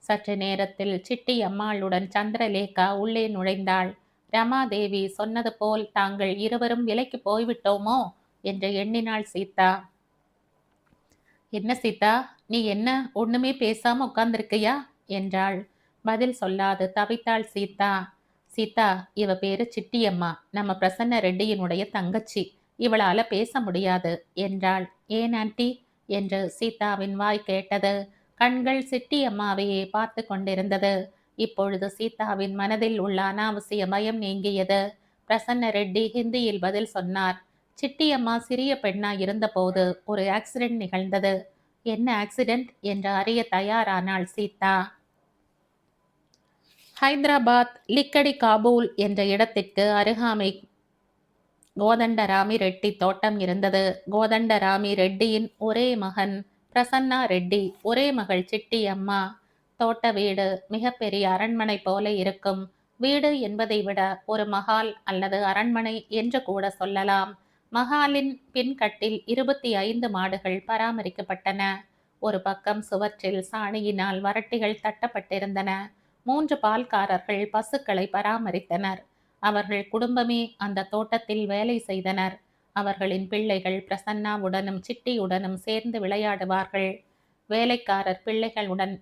சற்று நேரத்தில் சிட்டி அம்மாளுடன் சந்திரலேகா உள்ளே நுழைந்தாள். ரமாதேவி சொன்னது போல் தாங்கள் இருவரும் விலைக்கு போய்விட்டோமோ என்று எண்ணினாள் சீதா. என்ன சீதா, நீ என்ன ஒண்ணுமே பேசாம உட்கார்ந்திருக்கையா என்றாள். பதில் சொல்லாது தவித்தாள் சீதா. சீதா, இவ பேரு சிட்டியம்மா, நம்ம பிரசன்ன ரெட்டியினுடைய தங்கச்சி. இவளால பேச முடியாது என்றாள். ஏன் ஆண்டி என்று சீதாவின் வாய் கேட்டது. கண்கள் சிட்டியம்மாவையே பார்த்து கொண்டிருந்தது. இப்பொழுது சீதாவின் மனதில் உள்ள அனாவசிய பயம் நீங்கியது. பிரசன்ன ரெட்டி ஹிந்தியில் பதில் சொன்னார். சிட்டியம்மா சிறிய பெண்ணாய் இருந்தபோது ஒரு ஆக்சிடென்ட் நிகழ்ந்தது. என்ன ஆக்சிடென்ட் என்று அறிய தயாரானாள் சீதா. ஹைதராபாத் லிக்கடி காபூல் என்ற இடத்திற்கு அருகாமை கோதண்டராமி ரெட்டி தோட்டம் இருந்தது. கோதண்டராமி ரெட்டியின் ஒரே மகன் பிரசன்னா ரெட்டி, ஒரே மகள் சிட்டி அம்மா. தோட்ட வீடு மிகப்பெரிய அரண்மனை போல இருக்கும். வீடு என்பதை விட ஒரு மஹால் அல்லது அரண்மனை என்று கூட சொல்லலாம். மஹாலின் பின்கட்டில் 25 மாடுகள் பராமரிக்கப்பட்டன. ஒரு பக்கம் சுவற்றில் சாணியினால் வரட்டிகள் தட்டப்பட்டிருந்தன. 3 பால்காரர்கள் பசுக்களை பராமரித்தனர். அவர்கள் குடும்பமே அந்த தோட்டத்தில் வேலை செய்தனர். அவர்களின் பிள்ளைகள் பிரசன்னாவுடனும் சிட்டியுடனும் சேர்ந்து விளையாடுவார்கள். வேலைக்காரர் பிள்ளைகளுடன்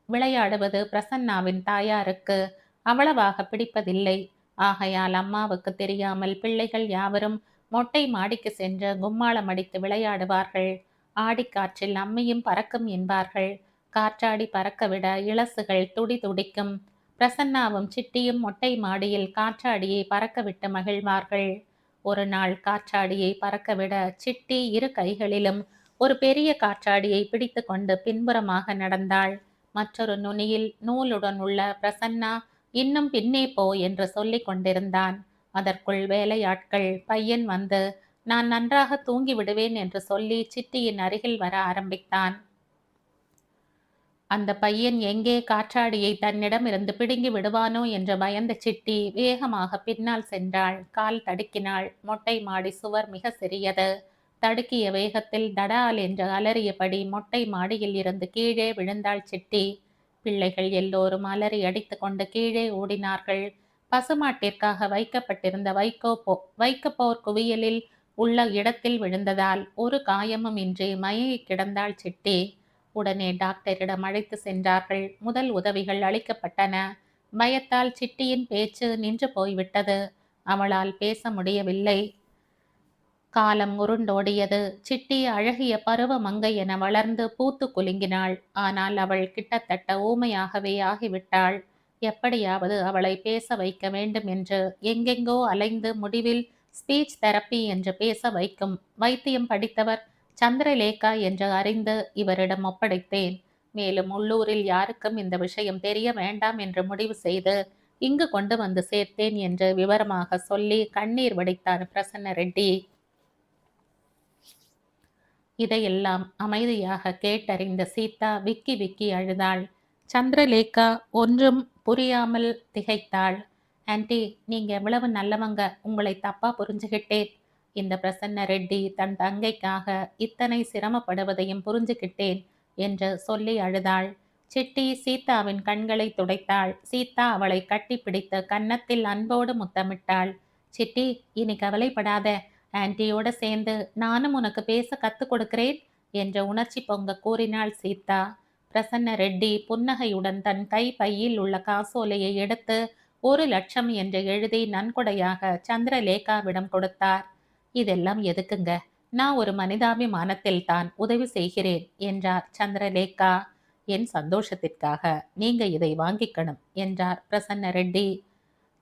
விளையாடுவது பிரசன்னாவின் தாயாருக்கு அவ்வளவாக பிடிப்பதில்லை. ஆகையால் அம்மாவுக்கு தெரியாமல் பிள்ளைகள் யாவரும் மொட்டை மாடிக்கு சென்று கும்மாளம் அடித்து விளையாடுவார்கள். ஆடிக்காற்றில் அம்மியும் பறக்கும் என்பார்கள். காற்றாடி பறக்கவிட இளசுகள் துடி துடிக்கும். பிரசன்னாவும் சிட்டியும் மொட்டை மாடியில் காற்றாடியை பறக்கவிட்டு மகிழ்வார்கள். ஒரு நாள் காற்றாடியை பறக்கவிட சிட்டி இரு கைகளிலும் ஒரு பெரிய காற்றாடியை பிடித்து கொண்டு பின்புறமாக நடந்தாள். மற்றொரு நுனியில் நூலுடன் உள்ள பிரசன்னா இன்னும் பின்னே போ என்று சொல்லிக் கொண்டிருந்தான். அதற்குள் வேலையாட்கள் பையன் வந்து நான் நன்றாக தூங்கி விடுவேன் என்று சொல்லி சிட்டியின் அருகில் வர ஆரம்பித்தான். அந்த பையன் எங்கே காற்றாடியை தன்னிடமிருந்து பிடுங்கி விடுவானோ என்று பயந்த சிட்டி வேகமாக பின்னால் சென்றாள். கால் தடுக்கினாள். மொட்டை மாடி சுவர் மிக சிறியது. தடுக்கிய வேகத்தில் தடால் என்று அலறியபடி மொட்டை மாடியில் இருந்து கீழே விழுந்தாள் சிட்டி. பிள்ளைகள் எல்லோரும் அலறி அடித்து கொண்டு கீழே ஓடினார்கள். பசுமாட்டிற்காக வைக்கப்பட்டிருந்த வைக்கப்போர் குவியலில் உள்ள இடத்தில் விழுந்ததால் ஒரு காயமும் இன்றி மயங்கி கிடந்தாள் சிட்டி. உடனே டாக்டரிடம் அழைத்து சென்றார்கள். முதல் உதவிகள் அளிக்கப்பட்டன. பயத்தால் சிட்டியின் பேச்சு நின்று போய்விட்டது. அவளால் பேச முடியவில்லை. காலம் உருண்டோடியது. சிட்டி அழகிய பருவ மங்கை என வளர்ந்து பூத்து குலுங்கினாள். ஆனால் அவள் கிட்டத்தட்ட ஊமையாகவே ஆகிவிட்டாள். எப்படியாவது அவளை பேச வைக்க வேண்டும் என்று எங்கெங்கோ அலைந்து முடிவில் ஸ்பீச் தெரப்பி என்று பேச வைக்கும் வைத்தியம் படித்தவர் சந்திரலேகா என்று அறிந்து இவரிடம் ஒப்படைத்தேன். மேலும் உள்ளூரில் யாருக்கும் இந்த விஷயம் தெரிய வேண்டாம் என்று முடிவு செய்து இங்கு கொண்டு வந்து சேர்த்தேன் என்று விவரமாக சொல்லி கண்ணீர் வடித்தார் பிரசன்ன ரெட்டி. இதையெல்லாம் அமைதியாக கேட்டறிந்த சீதா விக்கி விக்கி அழுதாள். சந்திரலேகா ஒன்றும் புரியாமல் திகைத்தாள். ஆன்டி, நீங்க எவ்வளவு நல்லவங்க, உங்களை தப்பா புரிஞ்சுகிட்டேன். இந்த பிரசன்ன ரெட்டி தன் தங்கைக்காக இத்தனை சிரமப்படுவதையும் புரிஞ்சுகிட்டேன் என்று சொல்லி அழுதாள். சிட்டி சீதாவின் கண்களை துடைத்தாள். சீதா அவளை கட்டிப்பிடித்து கன்னத்தில் அன்போடு முத்தமிட்டாள். சிட்டி, இனி கவலைப்படாத, ஆன்டியோட சேர்ந்து நானும் உனக்கு பேச கத்துக் கொடுக்கிறேன் என்று உணர்ச்சி பொங்க கூறினாள் சீதா. பிரசன்ன ரெட்டி புன்னகையுடன் தன் கை பையில் உள்ள காசோலையை எடுத்து 1,00,000 என்று எழுதி நன்கொடையாக சந்திரலேகாவிடம் கொடுத்தார். இதெல்லாம் எதுக்குங்க? நான் ஒரு மனிதாபிமானத்தில் தான் உதவி செய்கிறேன் என்றார் சந்திரலேகா. என் சந்தோஷத்திற்காக நீங்க இதை வாங்கிக்கணும் என்றார் பிரசன்ன ரெட்டி.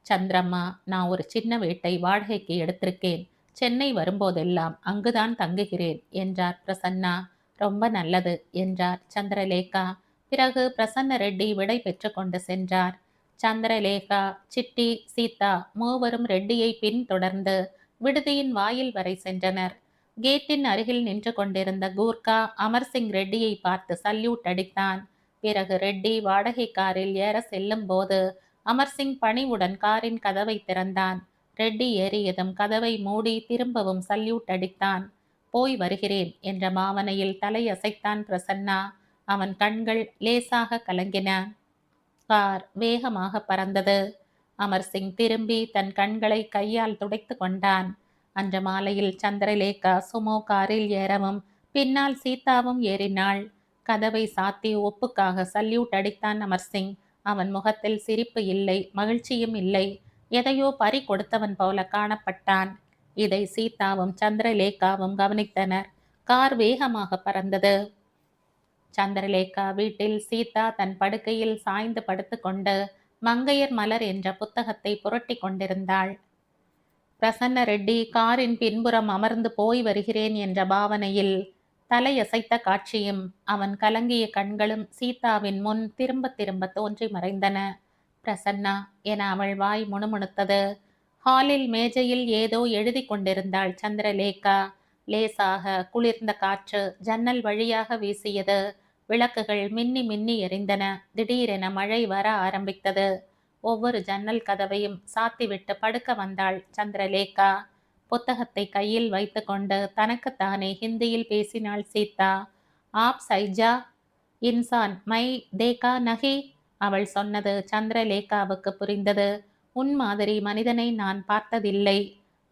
சந்திரம்மா, நான் ஒரு சின்ன வீட்டை வாடகைக்கு எடுத்திருக்கேன். சென்னை வரும்போதெல்லாம் அங்குதான் தங்குகிறேன் என்றார் பிரசன்னா. ரொம்ப நல்லது என்றார் சந்திரலேகா. பிறகு பிரசன்ன ரெட்டி விடை பெற்று கொண்டு சென்றார். சந்திரலேகா, சிட்டி, சீதா மூவரும் ரெட்டியை பின்தொடர்ந்து விடுதியின் வாயில் வரை சென்றனர். கேட்டின் அருகில் நின்று கொண்டிருந்த கூர்கா அமர்சிங் ரெட்டியை பார்த்து சல்யூட் அடித்தான். பிறகு ரெட்டி வாடகை காரில் ஏற செல்லும் போது அமர்சிங் பணிவுடன் காரின் கதவை திறந்தான். ரெட்டி ஏறியதும் கதவை மூடி திரும்பவும் சல்யூட் அடித்தான். போய் வருகிறேன் என்ற பாவனையில் தலையசைத்தான் பிரசன்னா. அவன் கண்கள் லேசாக கலங்கின. கார் வேகமாக பறந்தது. அமர்சிங் திரும்பி தன் கண்களை கையால் துடைத்து கொண்டான். அன்று மாலையில் சந்திரலேகா சுமோ காரில் ஏறவும் பின்னால் சீதாவும் ஏறினாள். கதவை சாத்தி ஒப்புக்காக சல்யூட் அடித்தான் அமர்சிங். அவன் முகத்தில் சிரிப்பு இல்லை, மகிழ்ச்சியும் இல்லை. எதையோ பறி கொடுத்தவன் போல காணப்பட்டான். இதை சீதாவும் சந்திரலேகாவும் கவனித்தனர். கார் வேகமாக பறந்தது. சந்திரலேகா வீட்டில் சீதா தன் படுக்கையில் சாய்ந்து படுத்துக்கொண்டு மங்கையர் மலர் என்ற புத்தகத்தை புரட்டி கொண்டிருந்தாள். பிரசன்ன ரெட்டி காரின் பின்புறம் அமர்ந்து போய் வருகிறேன் என்ற பாவனையில் தலையசைத்த காட்சியும் அவன் கலங்கிய கண்களும் சீதாவின் முன் திரும்ப திரும்ப தோன்றி மறைந்தன. பிரசன்னா என அவள் வாய் முணுமுணுத்தது. ஹாலில் மேஜையில் ஏதோ எழுதி கொண்டிருந்தாள் சந்திரலேகா. லேசாக குளிர்ந்த காற்று ஜன்னல் வழியாக வீசியது. விளக்குகள் மின்னி மின்னி எரிந்தன. திடீரென மழை வர ஆரம்பித்தது. ஒவ்வொரு ஜன்னல் கதவையும் சாத்திவிட்டு படுக்க வந்தாள் சந்திரலேகா. புத்தகத்தை கையில் வைத்து கொண்டு தனக்குத்தானே ஹிந்தியில் பேசினாள் சீதா. ஆப் சைஜா இன்சான் மை தேகா நகி. அவள் சொன்னது சந்திரலேகாவுக்கு புரிந்தது. உன் மாதிரி மனிதனை நான் பார்த்ததில்லை.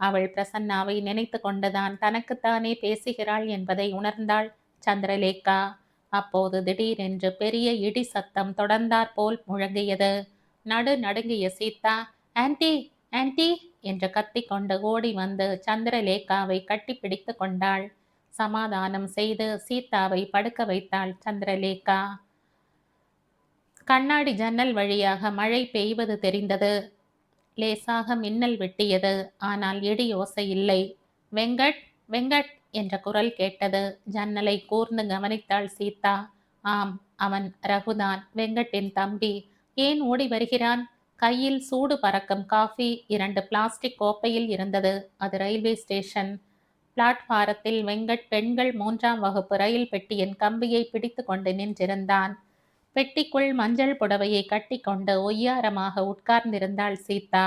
அவள் பிரசன்னாவை நினைத்து கொண்டுதான் தனக்குத்தானே பேசுகிறாள் என்பதை உணர்ந்தாள் சந்திரலேகா. அப்போது திடீரென்று பெரிய இடி சத்தம் தொடர்ந்தாற்போல் முழங்கியது. நடுங்கிய சீதா ஆன்டி ஆன்டி என்று கத்திக்கொண்டு ஓடி வந்து சந்திரலேகாவை கட்டிப்பிடித்து கொண்டாள். சமாதானம் செய்து சீதாவை படுக்க வைத்தாள் சந்திரலேகா. கண்ணாடி ஜன்னல் வழியாக மழை பெய்வது தெரிந்தது. லேசாக மின்னல் வெட்டியது. ஆனால் இடி ஓசை இல்லை. வெங்கட் வெங்கட் என்ற குரல் கேட்டது. ஜன்னலை கூர்ந்து கவனித்தாள் சீதா. ஆம், அவன் ரகுதான், வெங்கட்டின் தம்பி. ஏன் ஓடி வருகிறான்? கையில் சூடு பறக்கும் காஃபி 2 பிளாஸ்டிக் கோப்பையில் இருந்தது. அது ரயில்வே ஸ்டேஷன். பிளாட்பாரத்தில் வெங்கட் பெண்கள் 3ஆம் வகுப்பு ரயில் பெட்டியின் கம்பியை பிடித்து கொண்டு நின்றிருந்தான். பெட்டிக்குள் மஞ்சள் புடவையை கட்டிக்கொண்டு ஒய்யாரமாக உட்கார்ந்திருந்தாள் சீதா.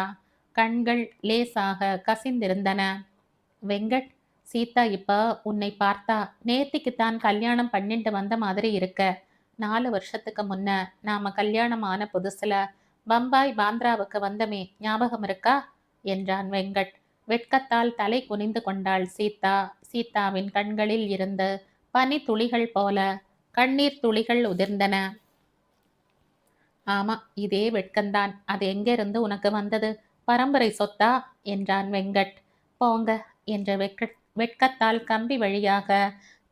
கண்கள் லேசாக கசிந்திருந்தன. வெங்கட், சீதா இப்ப உன்னை பார்த்தா நேத்திக்குத்தான் கல்யாணம் பண்ணிட்டு வந்த மாதிரி இருக்க. 4 வருஷத்துக்கு முன்ன நாம கல்யாணம் ஆன புதுசுல பம்பாய் பாந்திராவுக்கு வந்தமே, ஞாபகம் இருக்கா என்றான் வெங்கட். வெட்கத்தால் தலை குனிந்து கொண்டாள் சீதா. சீதாவின் கண்களில் இருந்து பனி துளிகள் போல கண்ணீர் துளிகள் உதிர்ந்தன. ஆமா, இதே வெட்கந்தான். அது எங்கிருந்து உனக்கு வந்தது? பரம்பரை சொத்தா என்றான் வெங்கட். போங்க என்று வெட்கத்தால் கம்பி வழியாக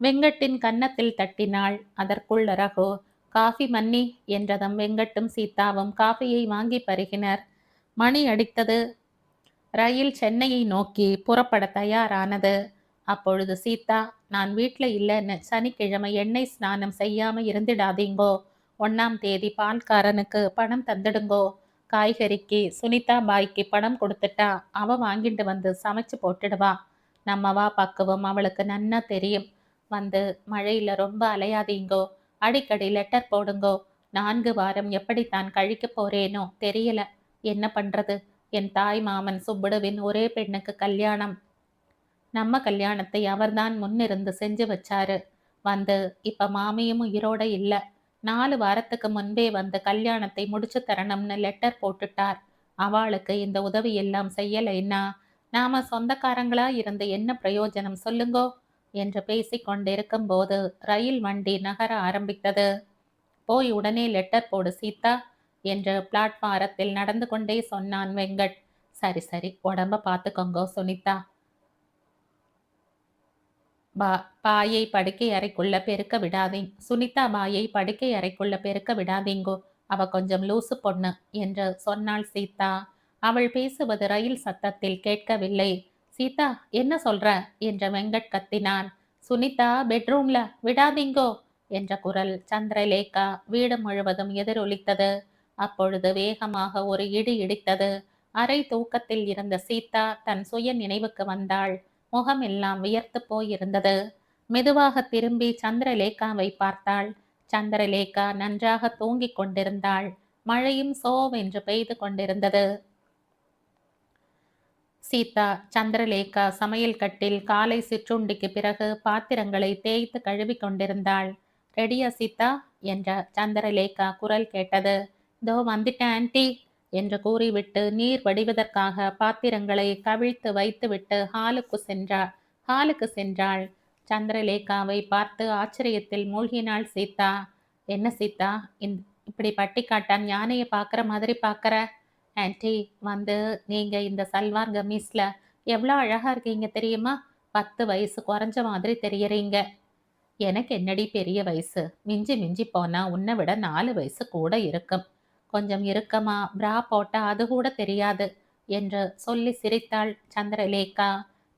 வெங்கட்டின் கன்னத்தில் தட்டினாள். அதற்குள் ரகு காஃபி மன்னி என்றதும் வெங்கட்டும் சீதாவும் காஃபியை வாங்கி பருகினர். மணி அடித்தது. ரயில் சென்னையை நோக்கி புறப்பட தயாரானது. அப்பொழுது சீதா, நான் வீட்டில் இல்லைன்னு சனிக்கிழமை எண்ணெய் ஸ்நானம் செய்யாம இருந்துடாதீங்கோ. 1ஆம் தேதி பால்காரனுக்கு பணம் தந்துடுங்கோ. காய்கறிக்கு சுனிதா பாய்க்கு பணம் கொடுத்துட்டா அவ வாங்கிட்டு வந்து சமைச்சு போட்டுடுவா. நம்மவா பக்குவம் அவளுக்கு நன்னா தெரியும். வந்து மழையில ரொம்ப அலையாதீங்கோ. அடிக்கடி லெட்டர் போடுங்கோ. 4 வாரம் எப்படித்தான் கழிக்க போறேனோ தெரியல. என்ன பண்றது? என் தாய் மாமன் சுப்புடுவின் ஒரே பெண்ணுக்கு கல்யாணம். நம்ம கல்யாணத்தை அவர்தான் முன்னிருந்து செஞ்சு வச்சாரு. வந்து இப்ப மாமியும் உயிரோட இல்ல. 4 வாரத்துக்கு முன்பே வந்து கல்யாணத்தை முடிச்சு தரணும்னு லெட்டர் போட்டுட்டார். அவளுக்கு இந்த உதவி எல்லாம் செய்யலைன்னா நாம சொந்தக்காரங்களா இருந்து என்ன பிரயோஜனம் சொல்லுங்கோ என்று பேசிக்கொண்டிருக்கும் போது ரயில் வண்டி நகர ஆரம்பித்தது. போய் உடனே லெட்டர் போடு சீதா என்று பிளாட்பாரத்தில் நடந்து கொண்டே சொன்னான் வெங்கட். சரி சரி, உடம்ப பார்த்துக்கோங்கோ சுனிதா. பாயை படுக்கை அறைக்குள்ள பெருக்க விடாதீங்க. சுனிதா பாயை படுக்கை அறைக்குள்ள பெருக்க விடாதீங்கோ. அவ கொஞ்சம் லூசு பொண்ணு என்று சொன்னாள் சீதா. அவள் பேசுவது ரயில் சத்தத்தில் கேட்கவில்லை. சீதா, என்ன சொல்ற என்ற வெங்கட் கத்தினான். சுனிதா பெட்ரூம்ல விடாதீங்கோ என்ற குரல் சந்திரலேகா வீடு முழுவதும் எதிரொலித்தது. அப்பொழுது வேகமாக ஒரு இடி இடித்தது. அரை தூக்கத்தில் இருந்த சீதா தன் சுய நினைவுக்கு வந்தாள். முகம் எல்லாம் வியர்த்து போயிருந்தது. மெதுவாக திரும்பி சந்திரலேகாவை பார்த்தாள். சந்திரலேகா நன்றாக தூங்கிக் கொண்டிருந்தாள். மழையும் சோவென்று பெய்து கொண்டிருந்தது. சீதா சந்திரலேகா சமையல் கட்டில் காலை சிற்றுண்டிக்கு பிறகு பாத்திரங்களை தேய்த்து கழுவி கொண்டிருந்தாள். ரெடியா சீதா என்ற சந்திரலேகா குரல் கேட்டது. இதோ வந்துட்டேன் ஆன்ட்டி என்று கூறிவிட்டு நீர் வடிவதற்காக பாத்திரங்களை கவிழ்த்து வைத்துவிட்டு ஹாலுக்கு சென்றாள். சந்திரலேகாவை பார்த்து ஆச்சரியத்தில் மூழ்கினாள் சீதா. என்ன சீதா, இப்படி பட்டிக்காட்டான் யானையை பார்க்குற மாதிரி பார்க்குற? ஆன்ட்டி, வந்து நீங்க இந்த சல்வார் கமீஸ்ல எவ்வளோ அழகா இருக்கீங்க தெரியுமா? 10 வயசு குறைஞ்ச மாதிரி தெரியறீங்க. எனக்கு என்னடி பெரிய வயசு, மிஞ்சி மிஞ்சி போனா உன்னை விட 4 வயசு கூட இருக்கும். கொஞ்சம் இறுக்கமா பிரா போட்டா அது கூட தெரியாது என்று சொல்லி சிரித்தாள் சந்திரலேகா.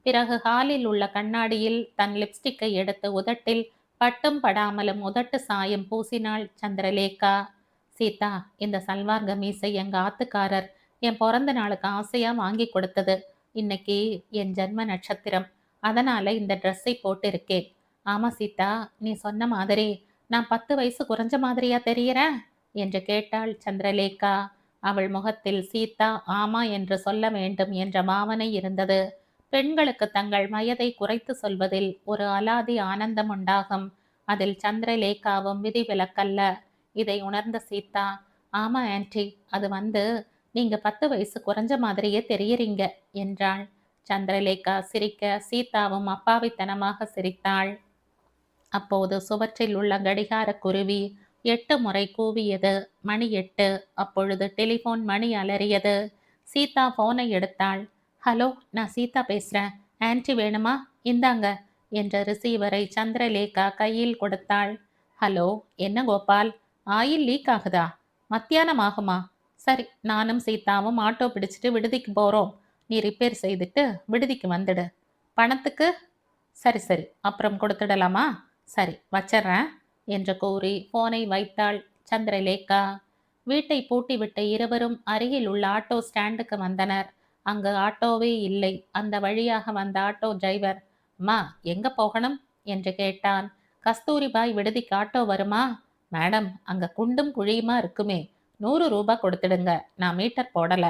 பிறகு ஹாலில் உள்ள கண்ணாடியில் தன் லிப்ஸ்டிக்கை எடுத்து உதட்டில் பட்டும் படாமலும் உதட்டு சாயம் பூசினாள் சந்திரலேகா. சீதா, இந்த சல்வார் கமீஸை எங்க ஆத்துக்காரர் என் பிறந்த நாளுக்கு ஆசையா வாங்கி கொடுத்தது. இன்னைக்கு என் ஜென்ம நட்சத்திரம், அதனால இந்த ட்ரெஸ்ஸை போட்டிருக்கேன். ஆமா சீதா, நீ சொன்ன மாதிரி நான் 10 வயசு குறைஞ்ச மாதிரியா தெரியறேன் என்று கேட்டாள் சந்திரலேகா. அவள் முகத்தில் சீதா ஆமா என்று சொல்ல வேண்டும் என்ற பாவனை இருந்தது. பெண்களுக்கு தங்கள் வயதை குறைத்து சொல்வதில் ஒரு அலாதி ஆனந்தம் உண்டாகும். அதில் சந்திரலேகாவும் விதிவிலக்கல்ல. இதை உணர்ந்த சீதா, ஆமா ஆன்ட்டி, அது வந்து நீங்க 10 வயசு குறைஞ்ச மாதிரியே தெரியறீங்க என்றாள். சந்திரலேகா சிரிக்க சீதாவும் அப்பாவித்தனமாக சிரித்தாள். அப்போது சுவற்றில் உள்ள கடிகார குருவி 8 முறை கூவியது. மணி 8. அப்பொழுது டெலிபோன் மணி அலறியது. சீதா போனை எடுத்தாள். ஹலோ, நான் சீதா பேசுறேன். ஆன்ட்டி வேணுமா? இந்தாங்க என்ற ரிசீவரை சந்திரலேகா கையில் கொடுத்தாள். ஹலோ, என்ன கோபால், ஆயில் லீக் ஆகுதா? மத்தியானம் ஆகுமா? சரி, நானும் சீதாவும் ஆட்டோ பிடிச்சிட்டு விடுதிக்கு போகிறோம். நீ ரிப்பேர் செய்துட்டு விடுதிக்கு வந்துடு. பணத்துக்கு? சரி சரி, அப்புறம் கொடுத்துடலாமா? சரி, வச்சிட்றேன் என்று கூறி போனை வைத்தாள் சந்திரலேகா. வீட்டை பூட்டிவிட்டு இருவரும் அருகில் உள்ள ஆட்டோ ஸ்டாண்டுக்கு வந்தனர். அங்கு ஆட்டோவே இல்லை. அந்த வழியாக வந்த ஆட்டோ டிரைவர், அம்மா எங்க போகணும் என்று கேட்டான். கஸ்தூரிபாய் விடுதிக்கு ஆட்டோ வருமா? மேடம், அங்க குண்டும் குழியுமா இருக்குமே, 100 ரூபாய் கொடுத்துடுங்க, நான் மீட்டர் போடல.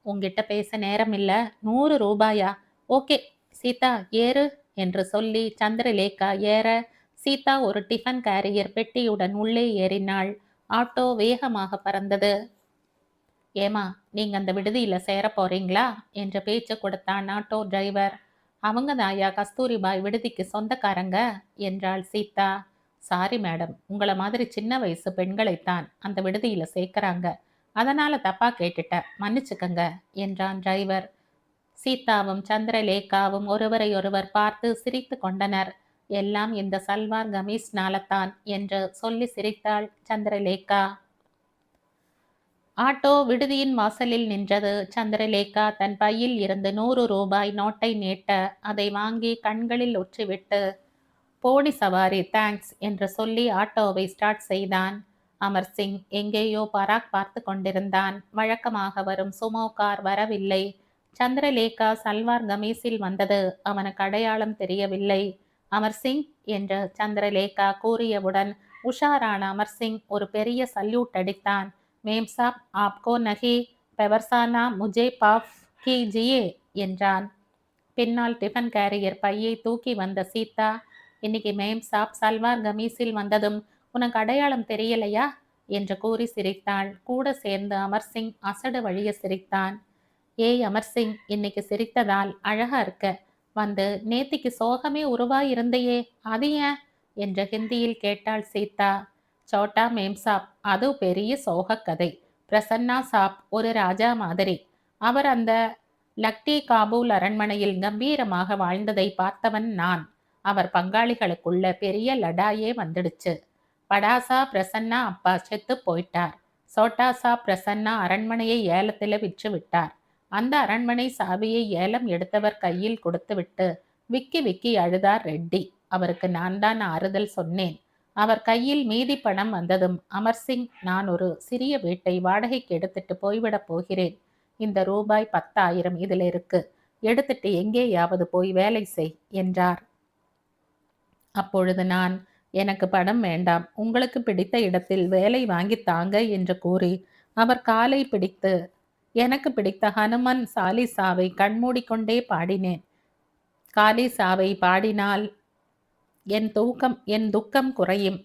உங்கிட்ட பேச நேரம் இல்ல. 100 ரூபாயா? ஓகே சீதா ஏறு என்று சொல்லி சந்திரலேகா ஏற சீதா ஒரு டிஃபன் கேரியர் பெட்டியுடன் உள்ளே ஏறினாள். ஆட்டோ வேகமாக பறந்தது. ஏமா, நீங்க அந்த விடுதியில சேர போறீங்களா என்று பேச்சு கொடுத்தான் ஆட்டோ டிரைவர். அவங்க தாயா கஸ்தூரிபாய் விடுதிக்கு சொந்தக்காரங்க என்றாள் சீதா. சாரி மேடம், உங்களை மாதிரி சின்ன வயசு பெண்களைத்தான் அந்த விடுதியில சேர்க்கறாங்க, அதனால தப்பா கேட்டுட்ட, மன்னிச்சுக்கங்க என்றான் டிரைவர். சீதாவும் சந்திரலேகாவும் ஒருவரை ஒருவர் பார்த்து சிரித்து கொண்டனர். எல்லாம் இந்த சல்வார் கமீஸ்னாலத்தான் என்று சொல்லி சிரித்தாள் சந்திரலேகா. ஆட்டோ விடுதியின் வாசலில் நின்றது. சந்திரலேகா தன் பையில் இருந்து 100 ரூபாய் நோட்டை நீட்ட அதை வாங்கி கண்களில் ஒற்றிவிட்டு, போடி சவாரி, தேங்க்ஸ் என்று சொல்லி ஆட்டோவை ஸ்டார்ட் செய்தான். அமர்சிங் எங்கேயோ பராக் பார்த்து கொண்டிருந்தான். வழக்கமாக வரும் சுமோ கார் வரவில்லை. சந்திரலேகா சல்வார் கமீஸில் வந்தது அவனுக்கு அடையாளம் தெரியவில்லை. அமர்சிங் என்று சந்திரலேகா கூறியவுடன் உஷாரான அமர்சிங் ஒரு பெரிய சல்யூட் அடித்தான். மேம் சாப், ஆப்கோ நகி பெவர்சானா முஜே பாஃப் கீஜியே என்றான். பின்னால் டிஃபன் கேரியர் பையை தூக்கி வந்த சீதா, இன்னைக்கு மேம் சாப் சல்வார் கமீஸில் வந்ததும் உனக்கு அடையாளம் தெரியலையா என்று கூறி சிரித்தாள். கூட சேர்ந்து அமர்சிங் அசடு வழிய சிரித்தான். ஏய் அமர்சிங், இன்னைக்கு சிரித்ததால் அழகா இருக்க. வந்து நேத்திக்கு சோகமே உருவாயிருந்தையே, அது ஏன் என்று ஹிந்தியில் கேட்டாள் சீதா. சோட்டா மேம் சாப், அது பெரிய சோக கதை. பிரசன்னா சாப் ஒரு ராஜா மாதிரி. அவர் அந்த லக்டி காபூல் அரண்மனையில் கம்பீரமாக வாழ்ந்ததை பார்த்தவன் நான். அவர் பங்காளிகளுக்குள்ள பெரிய லடாயே வந்துடுச்சு. படாசா பிரசன்னா அப்பா செத்து போயிட்டார். சோட்டாசா பிரசன்னா அரண்மனையை ஏலத்தில் விற்று விட்டார். அந்த அரண்மனை சாவியை ஏலம் எடுத்தவர் கையில் கொடுத்துவிட்டு விக்கி விக்கி அழுதார் ரெட்டி. அவருக்கு நான் தான் ஆறுதல் சொன்னேன். அவர் கையில் மீதி பணம் வந்ததும், அமர்சிங், நான் ஒரு சிறிய வீட்டை வாடகைக்கு எடுத்துட்டு போய்விடப் போகிறேன். இந்த ரூபாய் 10,000 இதில் இருக்கு, எடுத்துட்டு எங்கேயாவது போய் வேலை செய் என்றார். அப்பொழுது எனக்கு பணம் வேண்டாம், உங்களுக்கு பிடித்த இடத்தில் வேலை வாங்கி தாங்க என்று கூறி அவர் காலை பிடித்து எனக்கு பிடித்த ஹனுமன் சாலிசாவை கண்மூடிக்கொண்டே பாடினேன். காலிசாவை பாடினால் என் துக்கம் குறையும்.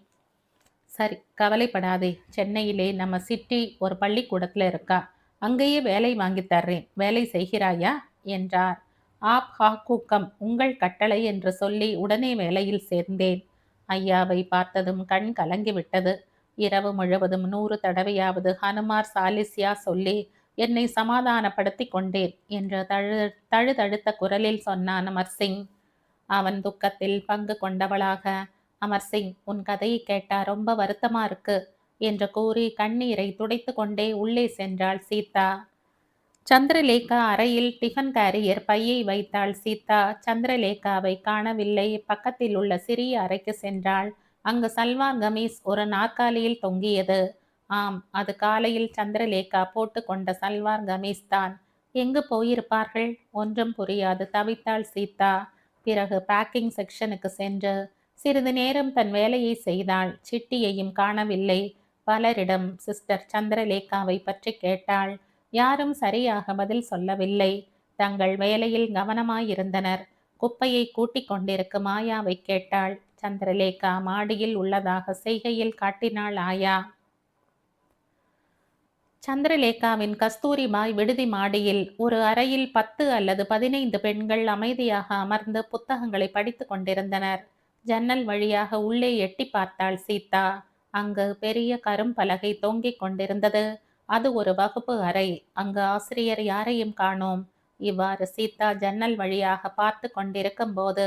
சரி, கவலைப்படாதே. சென்னையிலே நம்ம சிட்டி ஒரு பள்ளிக்கூடத்துல இருக்கா. அங்கேயே வேலை வாங்கி தர்றேன். வேலை செய்கிறாயா என்றார். ஆப் ஹா கூக்கம், உங்கள் கட்டளை என்று சொல்லி உடனே வேலையில் சேர்ந்தேன். ஐயாவை பார்த்ததும் கண் கலங்கிவிட்டது. இரவு முழுவதும் 100 தடவையாவது ஹனுமார் சாலிஸ்யா சொல்லி என்னை சமாதானப்படுத்தி கொண்டேன் என்று தழுதழுத்த குரலில் சொன்னான் அமர்சிங். அவன் துக்கத்தில் பங்கு கொண்டவளாக, அமர்சிங், உன் கதையை கேட்டா ரொம்ப வருத்தமா இருக்கு என்று கூறி கண்ணீரை துடைத்து கொண்டே உள்ளே சென்றாள் சீதா. சந்திரலேகா அறையில் டிஃபன் கேரியர் பையை வைத்தாள் சீதா. சந்திரலேகாவை காணவில்லை. பக்கத்தில் உள்ள சிறிய அறைக்கு சென்றாள். அங்கு சல்வார் கமீஸ் ஒரு நாற்காலியில் தொங்கியது. ஆம், அது காலையில் சந்திரலேகா போட்டு கொண்ட சல்வார் கமீஸ் தான். எங்கு போயிருப்பார்கள்? ஒன்றும் புரியாது தவித்தாள் சீதா. பிறகு பேக்கிங் செக்ஷனுக்கு சென்று சிறிது நேரம் தன் வேலையை செய்தாள். சிட்டியையும் காணவில்லை. பலரிடம் சிஸ்டர் சந்திரலேகாவை பற்றி கேட்டாள். யாரும் சரியாக பதில் சொல்லவில்லை. தங்கள் வேலையில் கவனமாயிருந்தனர். குப்பையை கூட்டிக் கொண்டிருக்கும் ஆயாவை கேட்டாள். சந்திரலேகா மாடியில் உள்ளதாக செய்கையில் காட்டினாள் ஆயா. சந்திரலேகாவின் கஸ்தூரிபாய் விடுதி மாடியில் ஒரு அறையில் 10 அல்லது 15 பெண்கள் அமைதியாக அமர்ந்து புத்தகங்களை படித்து கொண்டிருந்தனர். ஜன்னல் வழியாக உள்ளே எட்டி பார்த்தாள் சீதா. அங்கு பெரிய கரும்பலகை தொங்கிக் கொண்டிருந்தது. அது ஒரு வகுப்பு அறை. அங்கு ஆசிரியர் யாரையும் காணோம். இவ்வாறு சீதா ஜன்னல் வழியாக பார்த்து கொண்டிருக்கும் போது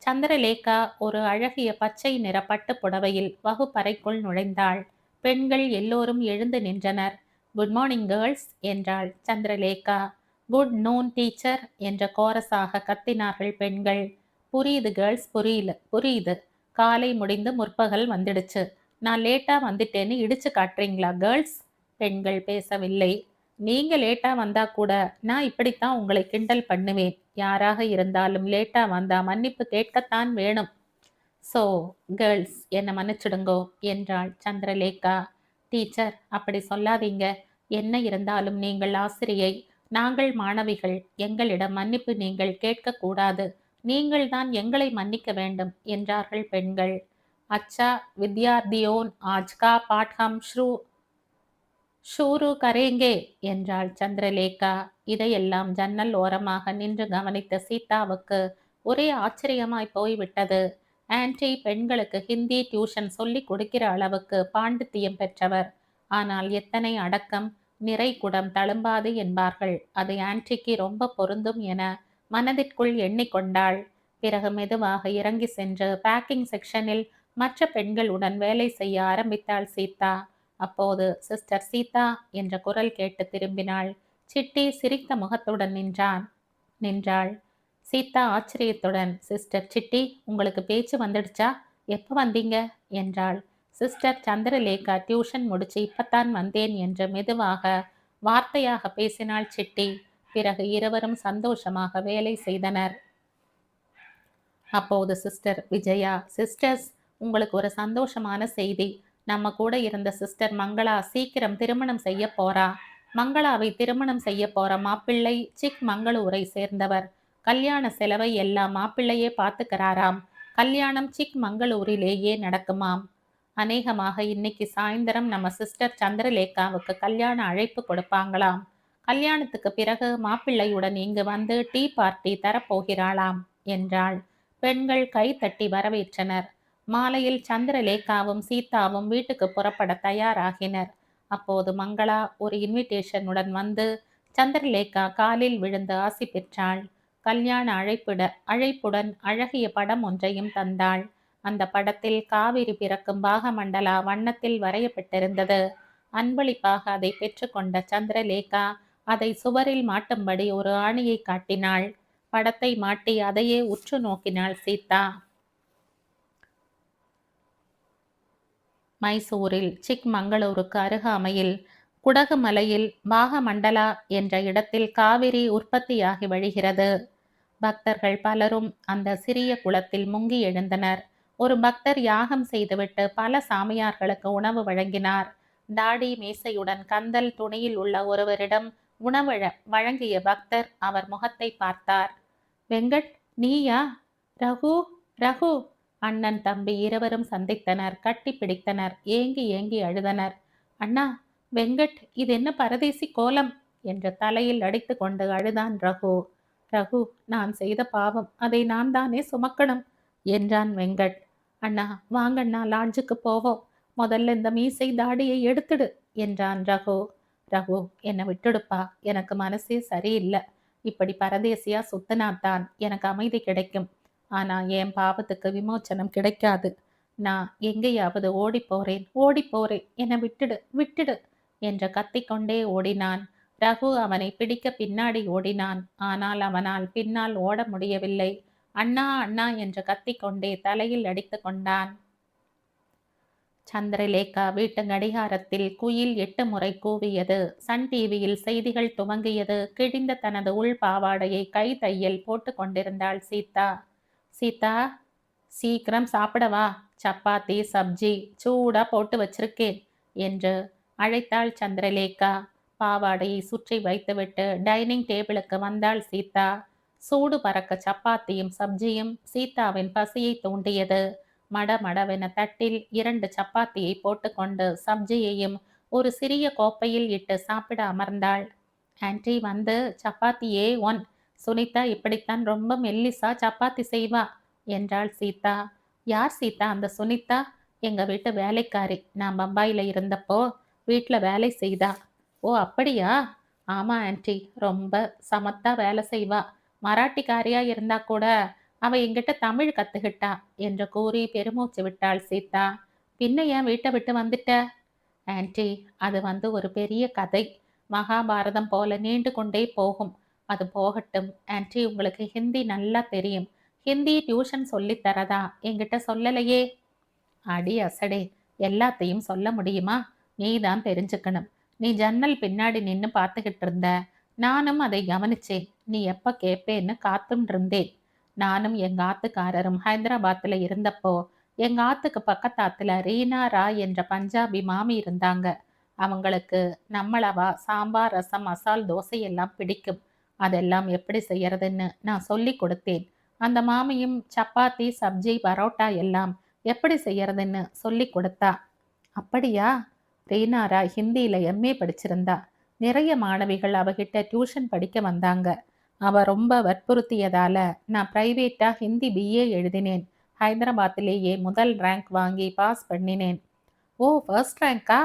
சந்திரலேகா ஒரு அழகிய பச்சை நிற பட்டு புடவையில் வகுப்பறைக்குள் நுழைந்தாள். பெண்கள் எல்லோரும் எழுந்து நின்றனர். குட் மார்னிங் கேர்ள்ஸ் என்றாள் சந்திரலேகா. குட் நூன் டீச்சர் என்ற கோரஸாக கத்தினார்கள் பெண்கள். புரியுது கேர்ள்ஸ், புரியுது. காலை முடிந்து முற்பகல் வந்துடுச்சு. நான் லேட்டா வந்துட்டேன்னு இடிச்சு காட்டுறீங்களா கேர்ள்ஸ்? பெண்கள் பேசவில்லை. நீங்க லேட்டா வந்தா கூட நான் இப்படித்தான் உங்களை கிண்டல் பண்ணுவேன். யாராக இருந்தாலும் லேட்டா வந்தா மன்னிப்பு கேட்கத்தான் வேணும். சோ கேர்ள்ஸ், என்னை மன்னிச்சிடுங்கோ என்றாள் சந்திரலேகா. டீச்சர், அப்படி சொல்லாதீங்க. என்ன இருந்தாலும் நீங்கள் ஆசிரியை, நாங்கள் மாணவிகள். எங்களிடம் மன்னிப்பு நீங்கள் கேட்கக்கூடாது. நீங்கள் தான் எங்களை மன்னிக்க வேண்டும் என்றார்கள் பெண்கள். அச்சா வித்யார்த்தியோன் ஆஜ்கா பாட்ஹம் ஷூரு கரேங்கே என்றாள் சந்திரலேகா. இதையெல்லாம் ஜன்னல் ஓரமாக நின்று கவனித்த சீதாவுக்கு ஒரே ஆச்சரியமாய் போய்விட்டது. ஆன்டி பெண்களுக்கு ஹிந்தி டியூஷன் சொல்லி கொடுக்கிற அளவுக்கு பாண்டித்தியம் பெற்றவர். ஆனால் எத்தனை அடக்கம், நிறை குடம் தழும்பாது என்பார்கள். அது ஆன்டிக்கு ரொம்ப பொருந்தும் என மனதிற்குள் எண்ணிக்கொண்டாள். பிறகு மெதுவாக இறங்கி சென்று பேக்கிங் செக்ஷனில் மற்ற பெண்களுடன் வேலை செய்ய ஆரம்பித்தாள் சீதா. அப்போது சிஸ்டர் சீதா என்ற குரல் கேட்டு திரும்பினாள். சிட்டி சிரித்த முகத்துடன் நின்றாள். சீதா ஆச்சரியத்துடன், சிஸ்டர் சிட்டி, உங்களுக்கு பேச்சு வந்துடுச்சா? எப்போ வந்தீங்க என்றாள். சிஸ்டர் சந்திரலேகா டியூஷன் முடிச்சு இப்பத்தான் வந்தேன் என்று மெதுவாக வார்த்தையாக பேசினாள் சிட்டி. பிறகு இருவரும் சந்தோஷமாக வேலை செய்தனர். அப்போது சிஸ்டர் விஜயா, சிஸ்டர்ஸ், உங்களுக்கு ஒரு சந்தோஷமான செய்தி. நம்ம கூட இருந்த சிஸ்டர் மங்களா சீக்கிரம் திருமணம் செய்ய போறா. மங்களாவை திருமணம் செய்ய போற மாப்பிள்ளை சிக் மங்களூரை சேர்ந்தவர். கல்யாண செலவை எல்லாம் மாப்பிள்ளையே பார்த்துக்கிறாராம். கல்யாணம் சிக் மங்களூரிலேயே நடக்குமாம். அநேகமாக இன்னைக்கு சாயந்தரம் நம்ம சிஸ்டர் சந்திரலேகாவுக்கு கல்யாண அழைப்பு கொடுப்பாங்களாம். கல்யாணத்துக்கு பிறகு மாப்பிள்ளையுடன் இங்கு வந்து டீ பார்ட்டி தரப்போகிறாளாம் என்றாள். பெண்கள் கை தட்டி வரவேற்றனர். மாலையில் சந்திரலேகாவும் சீதாவும் வீட்டுக்கு புறப்பட தயாராகினர். அப்போது மங்களா ஒரு இன்விடேஷனுடன் வந்து சந்திரலேகா காலில் விழுந்து ஆசி பெற்றாள். கல்யாண அழைப்புடன் அழகிய படம் ஒன்றையும் தந்தாள். அந்த படத்தில் காவிரி பிறக்கும் பாகமண்டலா வண்ணத்தில் வரையப்பட்டிருந்தது. அன்பளிப்பாக அதை பெற்றுக்கொண்ட சந்திரலேகா அதை சுவரில் மாட்டும்படி ஒரு ஆணியை காட்டினாள். படத்தை மாட்டி அதையே உற்று நோக்கினாள் சீதா. மைசூரில் சிக் மங்களூருக்கு அருகாமையில் குடகு மலையில் பாகமண்டலா என்ற இடத்தில் காவிரி உற்பத்தியாகி வழிகிறது. பக்தர்கள் பலரும் அந்த சிறிய குளத்தில் முங்கி எழுந்தனர். ஒரு பக்தர் யாகம் செய்துவிட்டு பல சாமியார்களுக்கு உணவு வழங்கினார். தாடி மீசையுடன் கந்தல் துணியில் உள்ள ஒருவரிடம் உணவு வழங்கிய பக்தர் அவர் முகத்தை பார்த்தார். வெங்கட், நீயா? ரகு, ரகு! அண்ணன் தம்பி இருவரும் சந்தித்தனர், கட்டி பிடித்தனர், ஏங்கி ஏங்கி அழுதனர். அண்ணா, வெங்கட், இது என்ன பரதேசி கோலம் என்று தலையில் அடித்து கொண்டு அழுதான் ரகு. ரகு, நான் செய்த பாவம், அதை நான் தானே சுமக்கணும் என்றான் வெங்கட். அண்ணா, வாங்கண்ணா, லாட்ஜுக்கு போவோம். முதல்ல இந்த மீசை தாடியை எடுத்துடு என்றான் ரகு. ரகு, என்னை விட்டுடுப்பா, எனக்கு மனசே சரியில்லை. இப்படி பரதேசியா சுத்தினாத்தான் எனக்கு அமைதி கிடைக்கும். ஆனா என் பாவத்துக்கு விமோச்சனம் கிடைக்காது. நான் எங்கேயாவது ஓடிப்போறேன், என்னை விட்டுடு, விட்டுடு என்று கத்திக்கொண்டே ஓடினான். ரகு அவனை பிடிக்க பின்னாடி ஓடினான். ஆனால் அவனால் பின்னால் ஓட முடியவில்லை. அண்ணா, அண்ணா என்று கத்திக்கொண்டே தலையில் அடித்து கொண்டான். சந்திரலேகா வீட்டு கடிகாரத்தில் குயில் 8 முறை கூவியது. சன் டிவியில் செய்திகள் துவங்கியது. கிழிந்த தனது உள் பாவாடையை கை தையல் போட்டு கொண்டிருந்தாள் சீதா. சீதா, சீக்கிரம் சாப்பிடவா, சப்பாத்தி சப்ஜி சூடா போட்டு வச்சிருக்கேன் என்று அழைத்தாள் சந்திரலேகா. பாவாடையை சுற்றி வைத்துவிட்டு டைனிங் டேபிளுக்கு வந்தாள் சீதா. சூடு பறக்க சப்பாத்தியும் சப்ஜியும் சீதாவின் பசியை தூண்டியது. மடமடவென தட்டில் 2 சப்பாத்தியை போட்டுக்கொண்டு சப்ஜியையும் ஒரு சிறிய கோப்பையில் இட்டு சாப்பிட அமர்ந்தாள். ஆன்டி வந்து சப்பாத்தியே ஒன். சுனிதா இப்படித்தான் ரொம்ப மெல்லிசா சப்பாத்தி செய்வா என்றாள் சீதா. யார் சீதா அந்த சுனிதா? எங்க வீட்டு வேலைக்காரி. நான் பம்பாயில இருந்தப்போ வீட்டில் வேலை செய்தா. ஓ, அப்படியா? ஆமா ஆன்டி, ரொம்ப சமத்தா வேலை செய்வா. மராட்டிக்காரியா இருந்தா கூட அவ என்கிட்ட தமிழ் கத்துக்கிட்டா என்று கூறி பெருமூச்சு விட்டாள் சீதா. பின்ன ஏன் வீட்டை விட்டு வந்துட்ட? ஆன்டி, அது வந்து ஒரு பெரிய கதை. மகாபாரதம் போல நீண்டு கொண்டே போகும். அது போகட்டும். ஆன்டி, உங்களுக்கு ஹிந்தி நல்லா தெரியும். ஹிந்தி டியூஷன் சொல்லித் தரதா என்கிட்ட சொல்லலையே. அடி அசடே, எல்லாத்தையும் சொல்ல முடியுமா? நீ தான் தெரிஞ்சுக்கணும். நீ ஜன்னல் பின்னாடி நின்று பார்த்துக்கிட்டு இருந்த. நானும் அதை கவனிச்சேன். நீ எப்ப கேட்பேன்னு காத்தும் இருந்தேன். நானும் எங்க ஆத்துக்காரரும் ஹைதராபாத்தில் இருந்தப்போ எங்க ஆத்துக்கு பக்கத்தாத்துல ரீனா ராய் என்ற பஞ்சாபி மாமி இருந்தாங்க. அவங்களுக்கு நம்மளவா சாம்பார், ரசம், மசால் தோசை எல்லாம் பிடிக்கும். அதெல்லாம் எப்படி செய்யறதுன்னு நான் சொல்லி கொடுத்தேன். அந்த மாமியும் சப்பாத்தி சப்ஜி பரோட்டா எல்லாம் எப்படி செய்யறதுன்னு சொல்லி கொடுத்தா. அப்படியா? ரீனா ராய் ஹிந்தியில எம்ஏ படிச்சிருந்தா. நிறைய மாணவிகள் அவகிட்ட டியூஷன் படிக்க வந்தாங்க. அவ ரொம்ப வற்புறுத்தியதால நான் பிரைவேட்டா ஹிந்தி பிஏ எழுதினேன். ஹைதராபாத்திலேயே முதல் ரேங்க் வாங்கி பாஸ் பண்ணினேன். ஓ, ஃபர்ஸ்ட் ரேங்கா?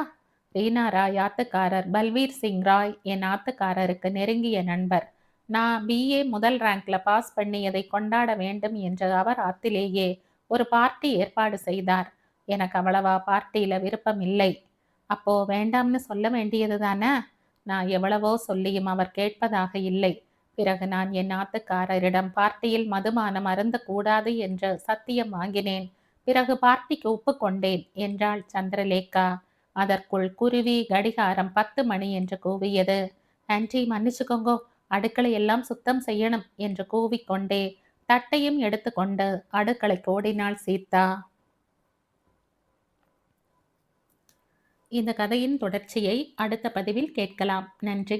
ரீனா ராய் ஆத்துக்காரர் பல்வீர் சிங் ராய் என் ஆத்துக்காரருக்கு நெருங்கிய நண்பர். நான் பிஏ முதல் ரேங்க்ல பாஸ் பண்ணியதை கொண்டாட வேண்டும் என்று அவர் ஆத்திலேயே ஒரு பார்ட்டி ஏற்பாடு செய்தார். எனக்கு அவ்வளவா பார்ட்டியில விருப்பம் இல்லை. அப்போ வேண்டாம்னு சொல்ல வேண்டியது தானே? நான் எவ்வளவோ சொல்லியும் அவர் கேட்பதாக இல்லை. பிறகு நான் என் ஆத்துக்காரரிடம் பார்ட்டியில் மதுபானம் அருந்தக்கூடாது என்று சத்தியம் வாங்கினேன். பிறகு பார்ட்டிக்கு ஒப்புக்கொண்டேன் என்றாள் சந்திரலேகா. அதற்குள் குருவி கடிகாரம் 10 மணி என்று கூவியது. ஆன்டி, மன்னிச்சுக்கோங்கோ, அடுக்களை எல்லாம் சுத்தம் செய்யணும் என்று கூவிக்கொண்டே தட்டையும் எடுத்துக்கொண்டு அடுக்களைக்கு ஓடினாள் சீதா. இந்த கதையின் தொடர்ச்சியை அடுத்த பதிவில் கேட்கலாம். நன்றி.